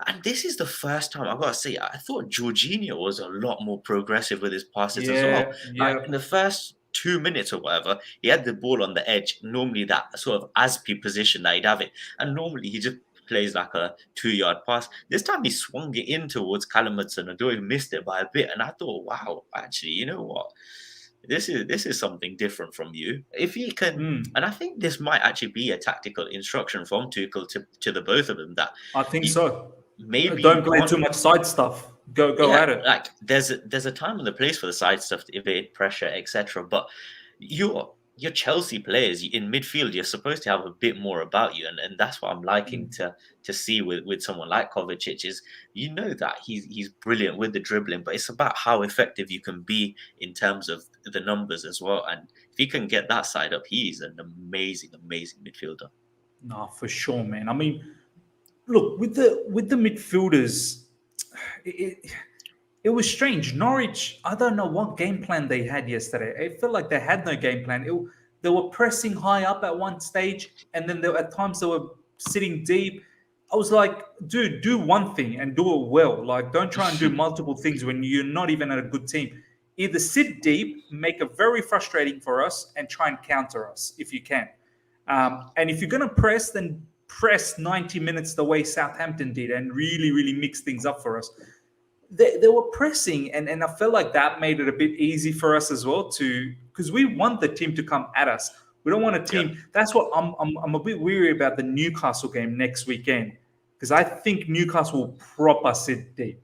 and this is the first time I've got to say, I thought Jorginho was a lot more progressive with his passes as well. Like in the first 2 minutes or whatever, he had the ball on the edge. Normally that sort of Aspi position that he'd have it, and normally he just plays like a 2-yard pass. This time he swung it in towards Callum Hudson-Odoi, missed it by a bit, and I thought, wow, actually, you know what? This is something different from you. If he can, and I think this might actually be a tactical instruction from Tuchel to the both of them. That I think so. Maybe don't play too much side stuff. Go at it. Like there's a time and a place for the side stuff to evade pressure, etc. But your Chelsea players in midfield, you're supposed to have a bit more about you, and that's what I'm liking to see with someone like Kovacic. Is that he's brilliant with the dribbling, but it's about how effective you can be in terms of the numbers as well. And if he can get that side up, he's an amazing midfielder. No, for sure, man. I mean, look, with the midfielders, it it was strange. Norwich, I don't know what game plan they had yesterday. It felt like they had no game plan. They were pressing high up at one stage, and then at times they were sitting deep. I was like, dude, do one thing and do it well. Like, don't try and do multiple things when you're not even at a good team. Either sit deep, make it very frustrating for us, and try and counter us if you can. And if you're going to press, then press 90 minutes the way Southampton did and really, really mix things up for us. They were pressing, and I felt like that made it a bit easy for us as well because we want the team to come at us. We don't want a team. Yeah. That's what I'm a bit weary about the Newcastle game next weekend, because I think Newcastle will proper sit deep.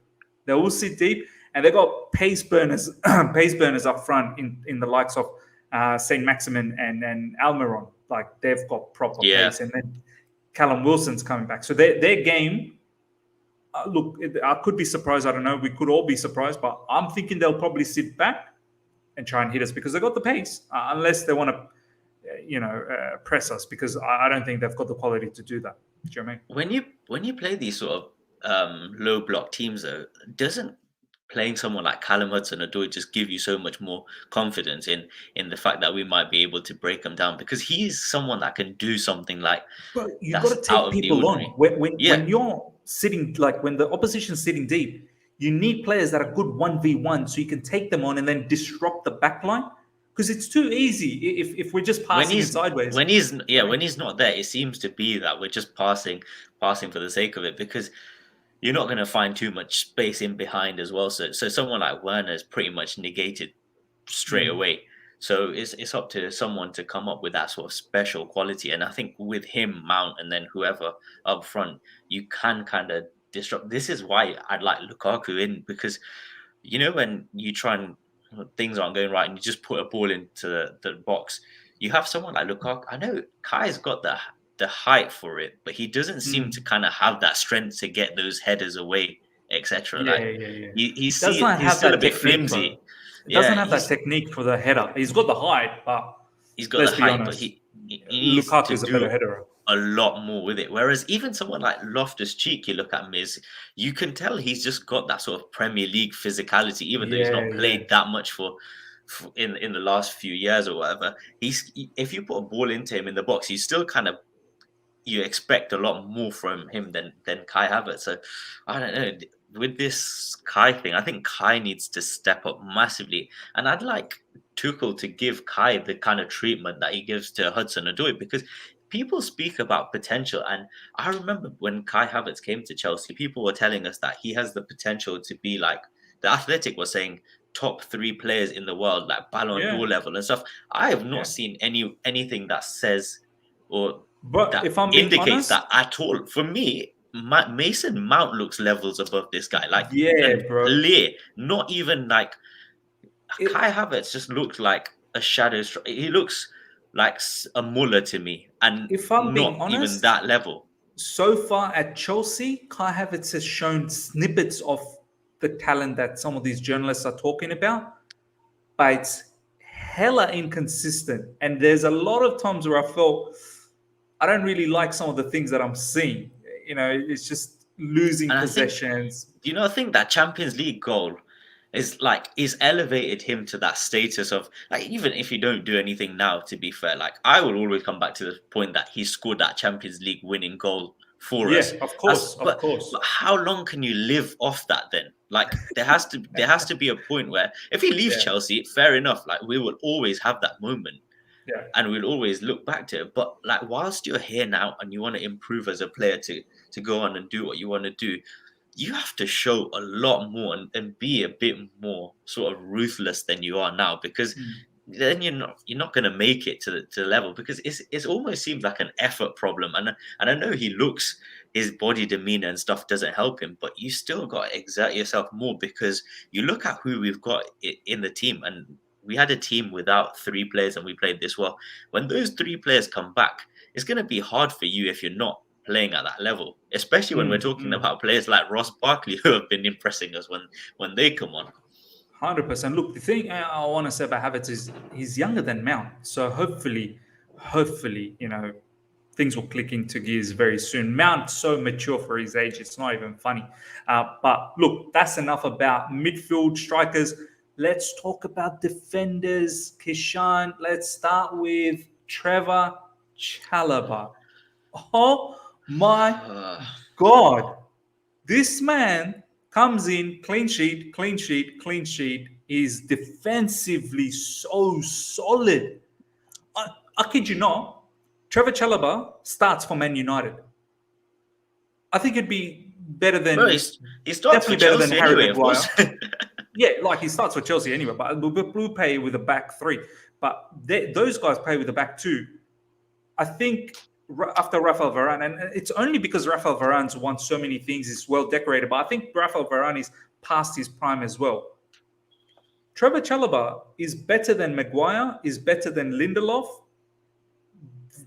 They will sit deep, and they got pace burners up front in the likes of Saint Maximin and Almiron. Like, they've got proper pace, and then Callum Wilson's coming back. So their game. Look, I could be surprised. I don't know. We could all be surprised, but I'm thinking they'll probably sit back and try and hit us because they got the pace. Unless they want to, press us, because I don't think they've got the quality to do that. Do you know what I mean? When you play these sort of low block teams, though, doesn't playing someone like Callum Hudson-Odoi just give you so much more confidence in the fact that we might be able to break them down, because he's someone that can do something like. But you've got to take people on when you're sitting, like when the opposition's sitting deep. You need players that are good 1v1 so you can take them on and then disrupt the back line, because it's too easy if we're just passing sideways. When he's not there, it seems to be that we're just passing for the sake of it, because you're not going to find too much space in behind as well. So someone like Werner is pretty much negated straight away. So it's up to someone to come up with that sort of special quality. And I think with him, Mount, and then whoever up front, you can kind of disrupt. This is why I'd like Lukaku in, because, when you try and things aren't going right and you just put a ball into the box, you have someone like Lukaku. I know Kai's got the height for it, but he doesn't seem to kind of have that strength to get those headers away, etc. He's still a bit flimsy. He doesn't have that technique for the header. He's got the height, but he's got the height, but he needs Lukaku's a better header. A lot more with it. Whereas even someone like Loftus-Cheek, you look at him, you can tell he's just got that sort of Premier League physicality, even though he's not played that much for in the last few years or whatever. If you put a ball into him in the box, he's still kind of, you expect a lot more from him than Kai Havertz. So I don't know. With this Kai thing, I think Kai needs to step up massively. And I'd like Tuchel to give Kai the kind of treatment that he gives to Hudson-Odoi, because people speak about potential. And I remember when Kai Havertz came to Chelsea, people were telling us that he has the potential to be like, the Athletic was saying, top 3 players in the world, like Ballon d'Or level and stuff. I have not seen anything that says or that if I'm indicates honest, that at all. For me, Mason Mount looks levels above this guy. Like, bro. Not even like Kai Havertz just looks like a shadow. He looks like a Muller to me, and if I'm not honest, even that level. So far at Chelsea, Kai Havertz has shown snippets of the talent that some of these journalists are talking about, but it's hella inconsistent. And there's a lot of times where I felt I don't really like some of the things that I'm seeing. It's just losing possessions. I think that Champions League goal is elevated him to that status of, like, even if you don't do anything now, to be fair, like, I will always come back to the point that he scored that Champions League winning goal for us. Of course. But how long can you live off that then? Like, there has to be a point where if he leaves Chelsea, fair enough. Like, we will always have that moment. Yeah. And we'll always look back to it. But like, whilst you're here now and you want to improve as a player to go on and do what you want to do, you have to show a lot more and be a bit more sort of ruthless than you are now, because then you're not going to make it to the level, because it almost seems like an effort problem. And I know his body demeanor and stuff doesn't help him, but you still got to exert yourself more, because you look at who we've got in the team, and we had a team without 3 players and we played this well. When those 3 players come back, it's going to be hard for you if you're not playing at that level, especially when we're talking about players like Ross Barkley, who have been impressing us when they come on. 100%. Look, the thing I want to say about Havertz is he's younger than Mount. So hopefully, things will click into gears very soon. Mount so mature for his age, it's not even funny. But look, that's enough about midfield strikers. Let's talk about defenders. Kishan, let's start with Trevor Chalobah. Oh my God. This man comes in, clean sheet, clean sheet, clean sheet. Is defensively so solid. I kid you not, Trevor Chalobah starts for Man United. I think it'd be better than... Bro, he starts for Chelsea anyway, of course. Yeah, like he starts for Chelsea anyway, but Blue play with a back three. But those guys play with a back two. I think after Rafael Varane, and it's only because Rafael Varane's won so many things, he's well decorated, but I think Rafael Varane is past his prime as well. Trevor Chalobah is better than Maguire, is better than Lindelof,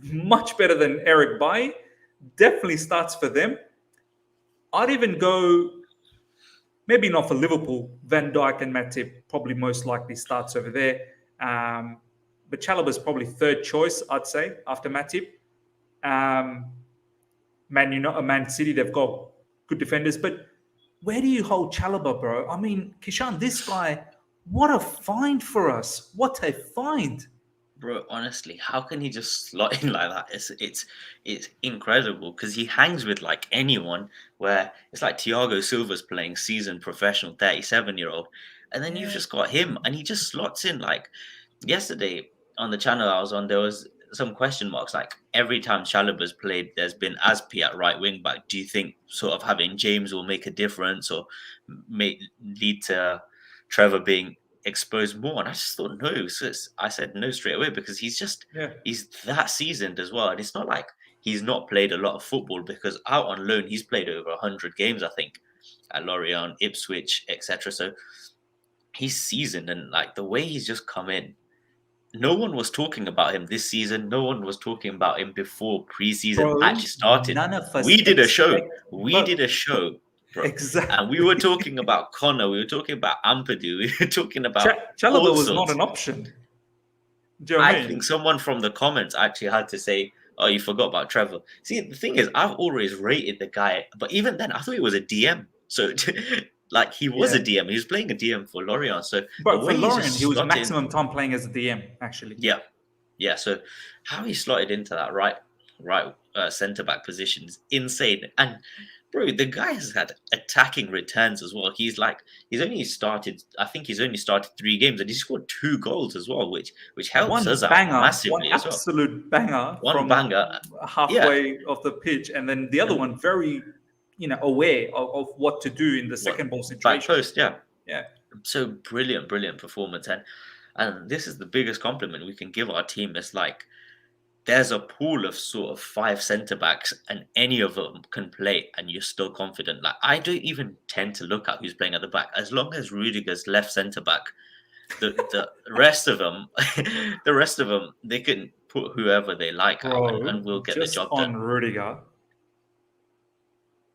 much better than Eric Bailly, definitely starts for them. I'd even go, maybe not for Liverpool, Van Dijk and Matip probably most likely starts over there. But Chalobah's probably third choice, I'd say, after Matip. Man City, they've got good defenders. But where do you hold Chalobah, bro? I mean, Kishan, this guy, what a find for us. What a find. Bro, honestly, how can he just slot in like that? It's incredible because he hangs with like anyone, where it's like Thiago Silva's playing seasoned professional 37-year-old, and then you've just got him and he just slots in. Like yesterday on the channel I was on, there was some question marks. Like every time Chalobah's played, there's been Aspi at right wing back. Do you think sort of having James will make a difference or may lead to Trevor being exposed more? And I just thought no. So I said no straight away because he's that seasoned as well. And it's not like he's not played a lot of football, because out on loan he's played over 100 games, I think, at Lorient, Ipswich, etc. So he's seasoned, and like the way he's just come in, no one was talking about him this season. No one was talking about him before preseason actually started. None of us we did a show. Bro. Exactly. And we were talking about Connor. We were talking about Ampadu. We were talking about Chalobah was not an option. Do you know what I mean? think someone from the comments actually had to say, "Oh, you forgot about Trevor." See, the thing is, I've always rated the guy, but even then, I thought he was a DM. So, like, he was a DM. He was playing a DM for Lorient. So, but for Lorient, he was maximum time playing as a DM, actually. Yeah. So, how he slotted into that right centre back position is insane. And bro, the guy has had attacking returns as well. He's only started 3 games and he scored 2 goals as well, which helps us out massively as well. Absolute banger. One banger. Halfway of the pitch, and then the other one very, aware of what to do in the second ball situation. Back post, yeah. Yeah. So brilliant performance. And this is the biggest compliment we can give our team. It's like, there's a pool of sort of 5 centre backs and any of them can play and you're still confident. Like, I don't even tend to look at who's playing at the back. As long as Rudiger's left centre back, the rest of them, they can put whoever they like out and we'll get the job done. On Rudiger,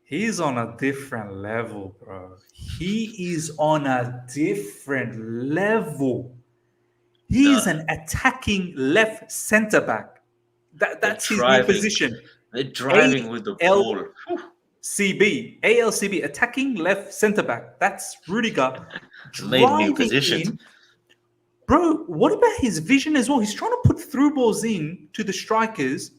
he's on a different level, bro. He is on a different level. He's an attacking left centre back. That's his new position. They're driving with the ball. ALCB, attacking left centre back. That's Rudiger. Made new position. Bro, what about his vision as well? He's trying to put through balls in to the strikers.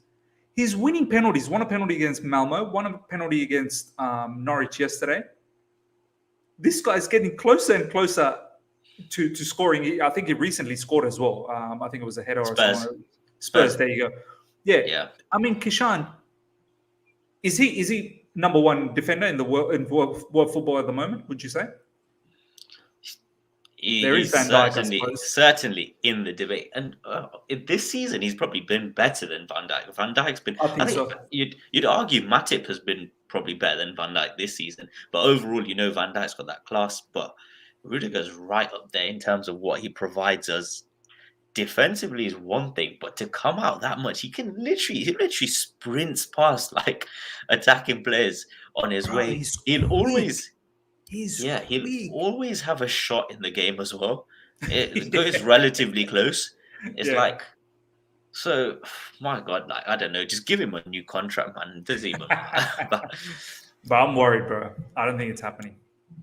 He's winning penalties. Won a penalty against Malmo. Won a penalty against Norwich yesterday. This guy's getting closer and closer to scoring. I think he recently scored as well. I think it was a header or something. Spurs, there you go. Yeah. I mean, Kishan, is he number 1 defender in the world football at the moment? Would you say? There is Van Dijk, certainly in the debate, and this season he's probably been better than Van Dijk. Van Dijk's been. I think so. You'd argue Matip has been probably better than Van Dijk this season, but overall, Van Dijk's got that class. But Rudiger's right up there in terms of what he provides us. Defensively is one thing, but to come out that much, he literally sprints past like attacking players on his way. He'll always have a shot in the game as well. It goes relatively close. It's like So, my God, like I don't know, just give him a new contract, man. It doesn't even matter. But But I'm worried, bro. I don't think it's happening.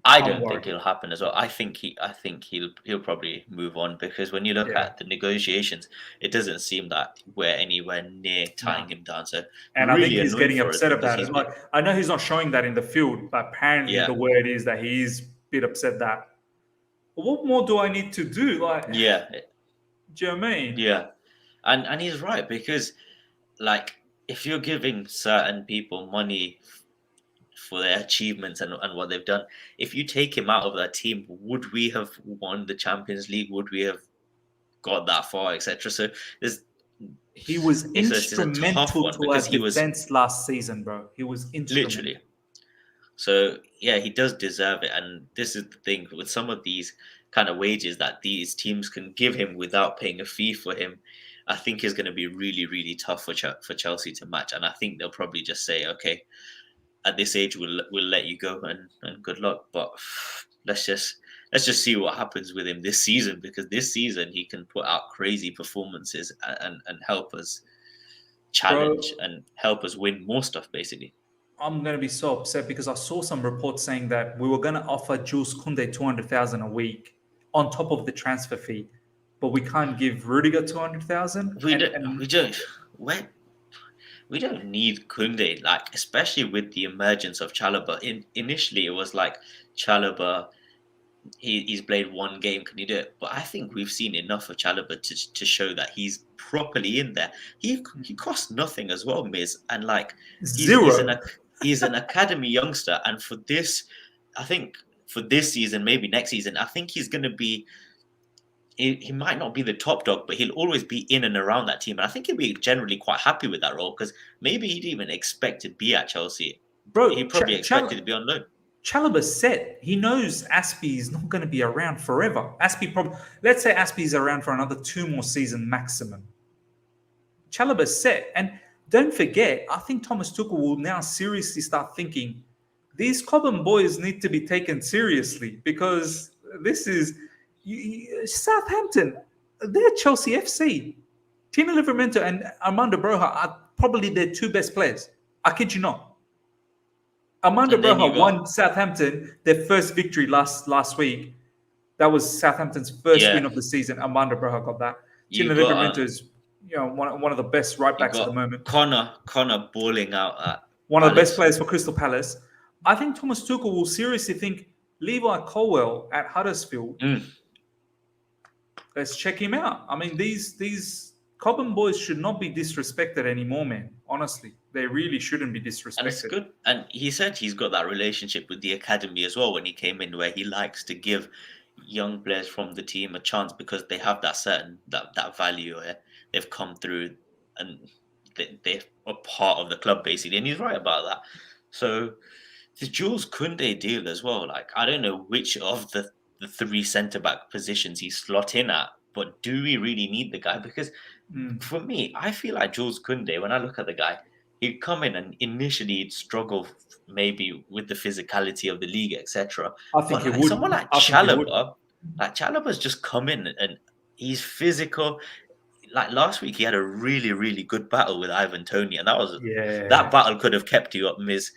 I I'm don't think worried. it'll happen as well. I think he'll probably move on because when you look Yeah. at the negotiations, it doesn't seem that we're anywhere near Nah. tying him down. So And I think really he's annoying getting for us upset because about it. he's been Like, I know he's not showing that in the field, but apparently yeah the word is that he's a bit upset that what more do I need to do? Like, yeah do you know what I mean? yeah, and he's right because like if you're giving certain people money for their achievements and what they've done, if you take him out of that team, would we have won the Champions League? Would we have got that far, etc.? So there's He was it's a tough instrumental one to because our he was defense last season, bro. He was instrumental. literally. So yeah, he does deserve it, and this is the thing with some of these kind of wages that these teams can give him without paying a fee for him. I think is going to be really, really tough for for Chelsea to match, and I think they'll probably just say, okay, at this age, we'll let you go and good luck. But let's just see what happens with him this season because this season he can put out crazy performances and help us challenge Bro, and help us win more stuff basically. I'm gonna be so upset because I saw some reports saying that we were gonna offer Jules Koundé 200,000 a week on top of the transfer fee, but we can't give Rudiger 200,000. We don't And we don't when we don't need Kunde, like especially with the emergence of Chalobah. Initially, it was like Chalobah. He's played one game. Can you do it? But I think we've seen enough of Chalobah to show that he's properly in there. He costs nothing as well, Miz, and like he's zero. he's an academy youngster. And for this, I think for this season, maybe next season, I think he's going to be. He might not be the top dog, but he'll always be in and around that team. And I think he'll be generally quite happy with that role because maybe he didn't even expect to be at Chelsea. He Bro, probably expected to be on loan. Chalobah's set. He knows Aspie is not going to be around forever. Aspie probably, let's say Aspie's around for another 2 more seasons maximum. Chalobah's set. And don't forget, I think Thomas Tuchel will now seriously start thinking these Cobham boys need to be taken seriously because this is Southampton. They're Chelsea FC. Tino Livramento and Armando Broja are probably their two best players. I kid you not. Armando And then you Broja won got Southampton their first victory last week. That was Southampton's first yeah, win of the season. Armando Broja got that. you Tino got Livramento is one of the best right you backs at the got moment. Connor balling out at One of the best Palace. players for Crystal Palace. I think Thomas Tuchel will seriously think Levi Colwell at Huddersfield. Let's check him out. I mean, these Cobham boys should not be disrespected anymore, man. Honestly, they really shouldn't be disrespected. And it's good. And he said he's got that relationship with the academy as well when he came in, where he likes to give young players from the team a chance because they have that certain that value. They've come through and they're a part of the club basically. And he's right about that. So the Jules Koundé deal as well. Like I don't know which of the three centre back positions he's slot in at, but do we really need the guy? Because for me, I feel like Jules Koundé, when I look at the guy, he'd come in and initially he'd struggle maybe with the physicality of the league, etc. I think But he like would. someone like I think he would. Chalobah, like Chalobah's just come in and he's physical. Like last week, he had a really, really good battle with Ivan Toney, and Yeah. that battle could have kept you up, Miz.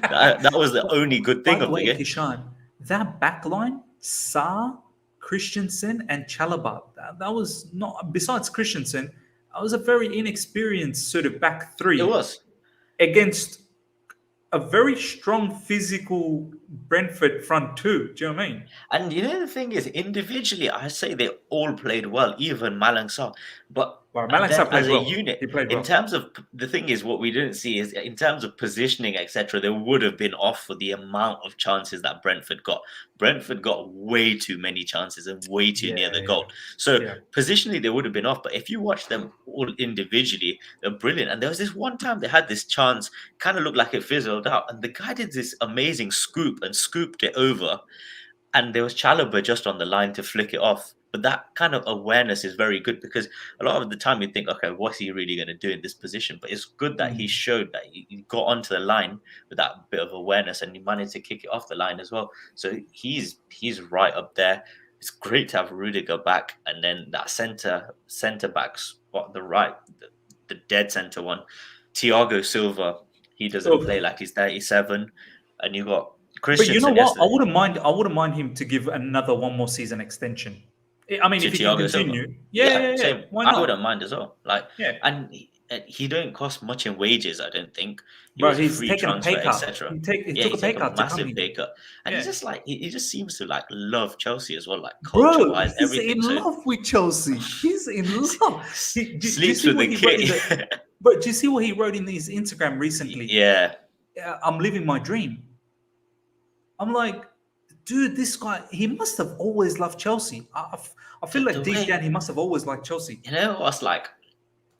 that was the only good By thing the of way, the game. Kishan, that backline, Sarr, Christensen, and Chalobah, that was not, besides Christensen, that was a very inexperienced sort of back It three was. against a very strong physical Brentford front two. Do you know what I mean? And you know the thing is, individually, I say they all played well, even Malang Sarr. But Well, and Malang then Sarr played as a well. unit, He played in well. terms of the thing is, what we didn't see is in terms of positioning, etc. They would have been off for the amount of chances that Brentford got. Brentford got way too many chances and way too near the Yeah, goal. So yeah. positionally, they would have been off. But if you watch them all individually, they're brilliant. And there was this one time they had this chance, kind of looked like it fizzled out, and the guy did this amazing scoop and scooped it over. And there was Chalobah just on the line to flick it off. But that kind of awareness is very good because a lot of the time you think, okay, what's he really going to do in this position? But it's good that he showed that he got onto the line with that bit of awareness and he managed to kick it off the line as well. So he's right up there. It's great to have Rudiger back, and then that centre backs the dead center one, Thiago Silva. He doesn't play like he's 37, and you got But Christensen you know what? yesterday I wouldn't mind him to give another one more season extension. I mean, to if he can Thiago Silva. continue, Yeah, yeah. same. Why I not? wouldn't mind as well. Like, Yeah, and he don't cost much in wages. I don't think he bro, was a he's free taken a transfer, pay cut. etc. He Yeah, took he a pay took a cut to come massive here. pay cut, and Yeah, he just seems to like love Chelsea as well, like culture bro, wise, he's in everything. So love with Chelsea. He's in love. Do you sleeps see with what the he wrote in kid. the? But do you see what he wrote in his Instagram recently? Yeah, I'm living my dream. I'm like, dude, this guy, he must have always loved Chelsea. I feel like the deep way down he must have always liked Chelsea. you know what's like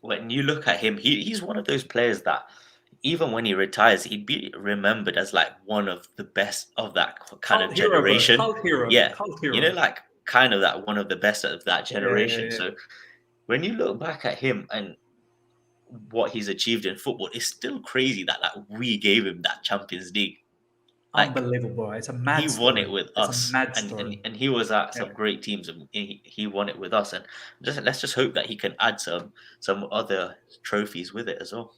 when you look at him, he's one of those players that even when he retires, he'd be remembered as like one of the best of that kind of Cult hero, bro. generation. Cult hero. Yeah, Cult you know, hero. like kind of that one of the best of that generation. Yeah. So when you look back at him and what he's achieved in football, it's still crazy that like we gave him that Champions League. Like Unbelievable. It's a he mad won it story. with It's a us, mad and, story. and he was at Yeah. some great teams, and he won it with us. And let's just hope that he can add some other trophies with it as well.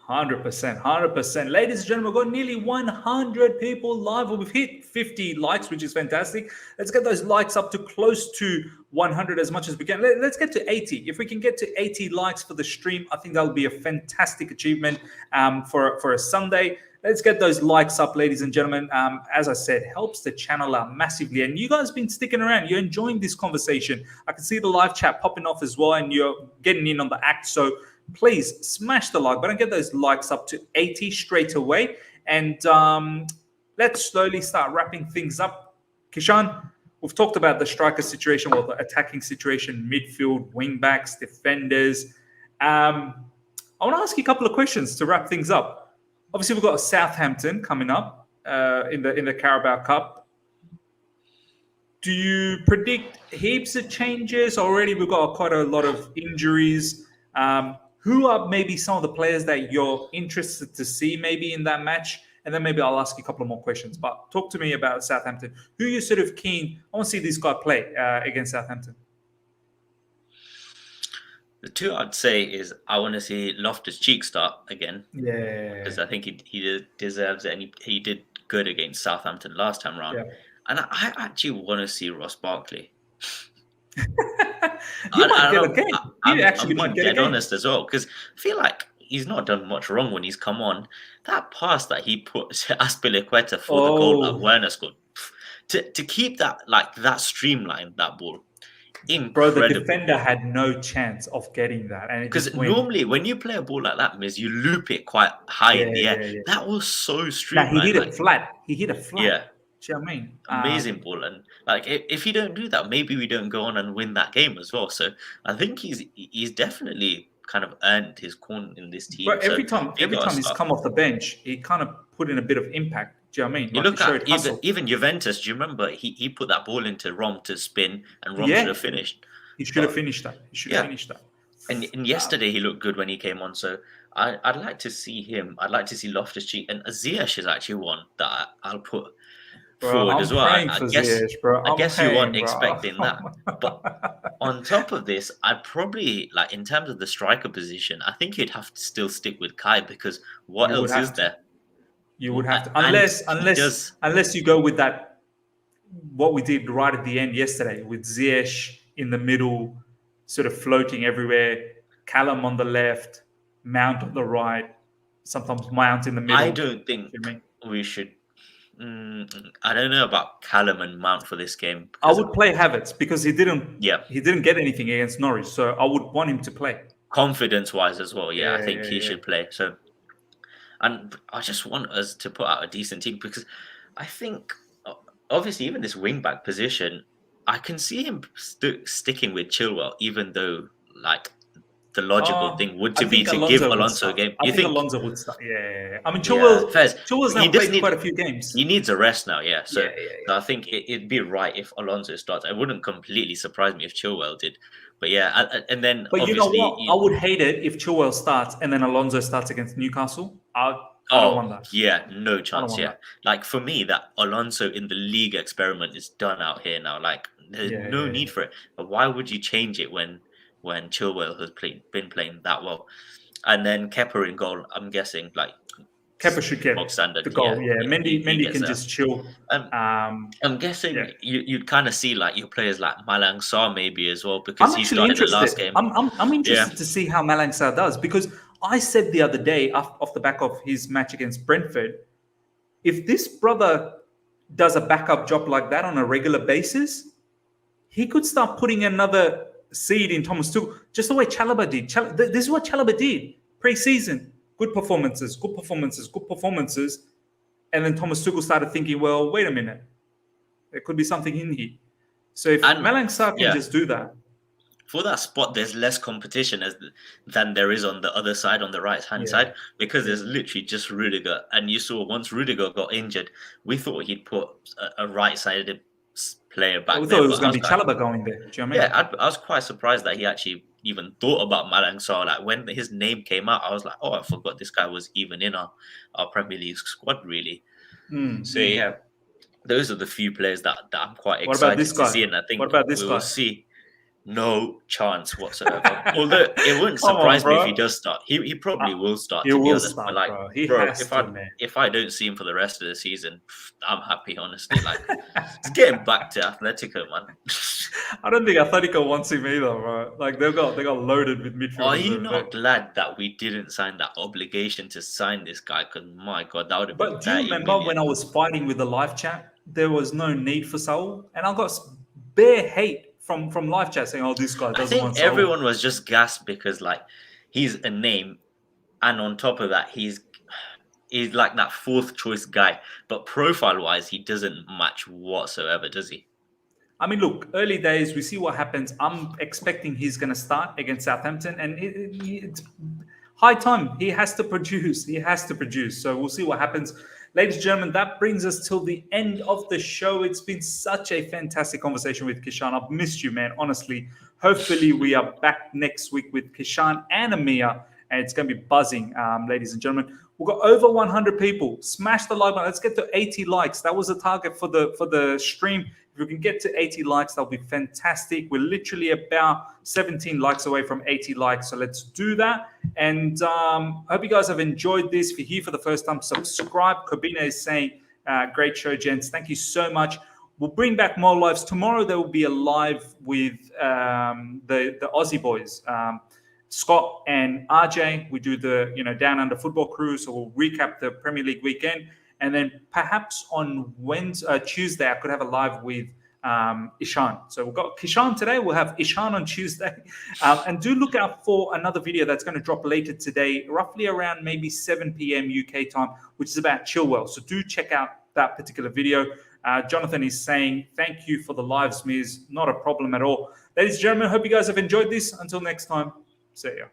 100%. 100%. Ladies and gentlemen, we've got nearly 100 people live. We've hit 50 likes, which is fantastic. Let's get those likes up to close to 100 as much as we can. Let's get to 80. If we can get to 80 likes for the stream, I think that'll be a fantastic achievement for a Sunday. Let's get those likes up, ladies and gentlemen. As I said, helps the channel out massively. And you guys have been sticking around. You're enjoying this conversation. I can see the live chat popping off as well, and you're getting in on the act. So please smash the like button, get those likes up to 80 straight away. And let's slowly start wrapping things up. Kishan, we've talked about the striker situation, well, the attacking situation, midfield, wing backs, defenders. I want to ask you a couple of questions to wrap things up. Obviously, we've got Southampton coming up in the Carabao Cup. Do you predict heaps of changes? Already, we've got quite a lot of injuries. Who are maybe some of the players that you're interested to see maybe in that match? And then maybe I'll ask you a couple of more questions. But talk to me about Southampton. Who are you sort of keen? I want to see this guy play against Southampton. The two I'd say is I want to see Loftus-Cheek start again. Yeah. Because I think he deserves it, and he did good against Southampton last time round. Yeah. And I actually want to see Ross Barkley. He might get a game. He actually might get a game. Honest as well, because I feel like he's not done much wrong when he's come on. That pass that he put to Azpilicueta for the goal that Werner scored, to keep that streamlined, that ball, incredible. Bro, the defender had no chance of getting that, and because normally when you play a ball like that, Miz, you loop it quite high in the air. Yeah. That was so streamlined. Nah, he hit it flat. He hit it flat. Yeah. Do you know what I mean? Amazing ball, and like if you don't do that, maybe we don't go on and win that game as well. So I think he's definitely kind of earned his corner in this team. But every time he's come off the bench, he kind of put in a bit of impact. Do you know what I mean? You look at even Juventus. Do you remember he put that ball into Rom to spin, and Rom should have finished. He should have finished that. And yesterday he looked good when he came on. So I'd like to see him. I'd like to see Loftus-Cheek, and Ziyech is actually one that I'll put forward as well. I guess you weren't expecting that. But on top of this, I'd probably in terms of the striker position, I think you'd have to still stick with Kai, because what else is there? You would have to, unless you go with that, what we did right at the end yesterday with Ziyech in the middle, sort of floating everywhere, Callum on the left, Mount on the right, sometimes Mount in the middle. I don't think we should. I don't know about Callum and Mount for this game. I would play Havertz because he didn't get anything against Norwich, so I would want him to play. Confidence-wise as well, I think he should play. So, and I just want us to put out a decent team, because I think, obviously, even this wing-back position, I can see him sticking with Chilwell, even though, the logical thing would be to give Alonso a game. I think Alonso would start. Yeah. I mean, Chilwell's now played quite a few games. He needs a rest now, So I think it'd be right if Alonso starts. It wouldn't completely surprise me if Chilwell did. But and then but obviously, you know what? I would hate it if Chilwell starts and then Alonso starts against Newcastle. I don't want that. Yeah, no chance. For me, that Alonso in the league experiment is done out here now. There's no need for it. But why would you change it when when Chilwell has been playing that well. And then Kepa in goal, I'm guessing like Kepa should get bog standard. the goal. Yeah, he Mendy gets can there. just chill. I'm guessing Yeah. you'd kind of see like your players like Malang Sarr maybe as well, because I'm he actually started the last interested. game. I'm interested to see how Malang Sarr does, because I said the other day off the back of his match against Brentford, if this brother does a backup job like that on a regular basis, he could start putting another seed in Thomas Tuchel, just the way Chalobah did. This is what Chalobah did pre-season. Good performances, good performances, good performances. And then Thomas Tuchel started thinking, well, wait a minute. There could be something in here. So if Malang Sarr can just do that. For that spot, there's less competition than there is on the other side, on the right-hand side, because there's literally just Rudiger. And you saw once Rudiger got injured, we thought he'd put a right-sided player back there. We thought it was going to be Chalobah going there. Do you know what I mean? Yeah, I was quite surprised that he actually even thought about Malang Sarr. Like when his name came out, I was like, oh, I forgot this guy was even in our Premier League squad, really. So yeah, those are the few players that I'm quite excited to see, and I think we will see no chance whatsoever. Although it wouldn't surprise me if he does start. He probably will start. He to be will honest, start, but like, bro. He has to, man. If I don't see him for the rest of the season, I'm happy. Honestly, like it's getting back to Atletico, man. I don't think Atletico wants him either, bro. Like they got loaded with midfielders. Are you not glad that we didn't sign that obligation to sign this guy? Because my God, that would have been. But do you remember when I was fighting with the live chat? There was no need for Saul, and I got bare hate from live chat saying, "Oh, this guy doesn't want Saul." Everyone was just gassed because like he's a name, and on top of that, he's like that fourth choice guy. But profile wise, he doesn't match whatsoever, does he? I mean, look, early days, we see what happens. I'm expecting he's going to start against Southampton, and it's high time. He has to produce. He has to produce. So we'll see what happens. Ladies and gentlemen, that brings us till the end of the show. It's been such a fantastic conversation with Kishan. I've missed you, man, honestly. Hopefully, we are back next week with Kishan and Ameya, and it's going to be buzzing, ladies and gentlemen. We've got over 100 people. Smash the like button. Let's get to 80 likes. That was the target for the stream. If we can get to 80 likes, that'll be fantastic. We're literally about 17 likes away from 80 likes. So let's do that. And I hope you guys have enjoyed this. If you're here for the first time, subscribe. Kobina is saying, great show, gents. Thank you so much. We'll bring back more lives. Tomorrow there will be a live with the Aussie boys. Scott and RJ. We do the Down Under Football Crew. So we'll recap the Premier League weekend. And then perhaps on Tuesday, I could have a live with Ishan. So we've got Kishan today. We'll have Ishan on Tuesday. And do look out for another video that's going to drop later today, roughly around maybe 7 p.m. UK time, which is about Chilwell. So do check out that particular video. Jonathan is saying, thank you for the lives, Miz. Not a problem at all. Ladies and gentlemen, hope you guys have enjoyed this. Until next time, see ya.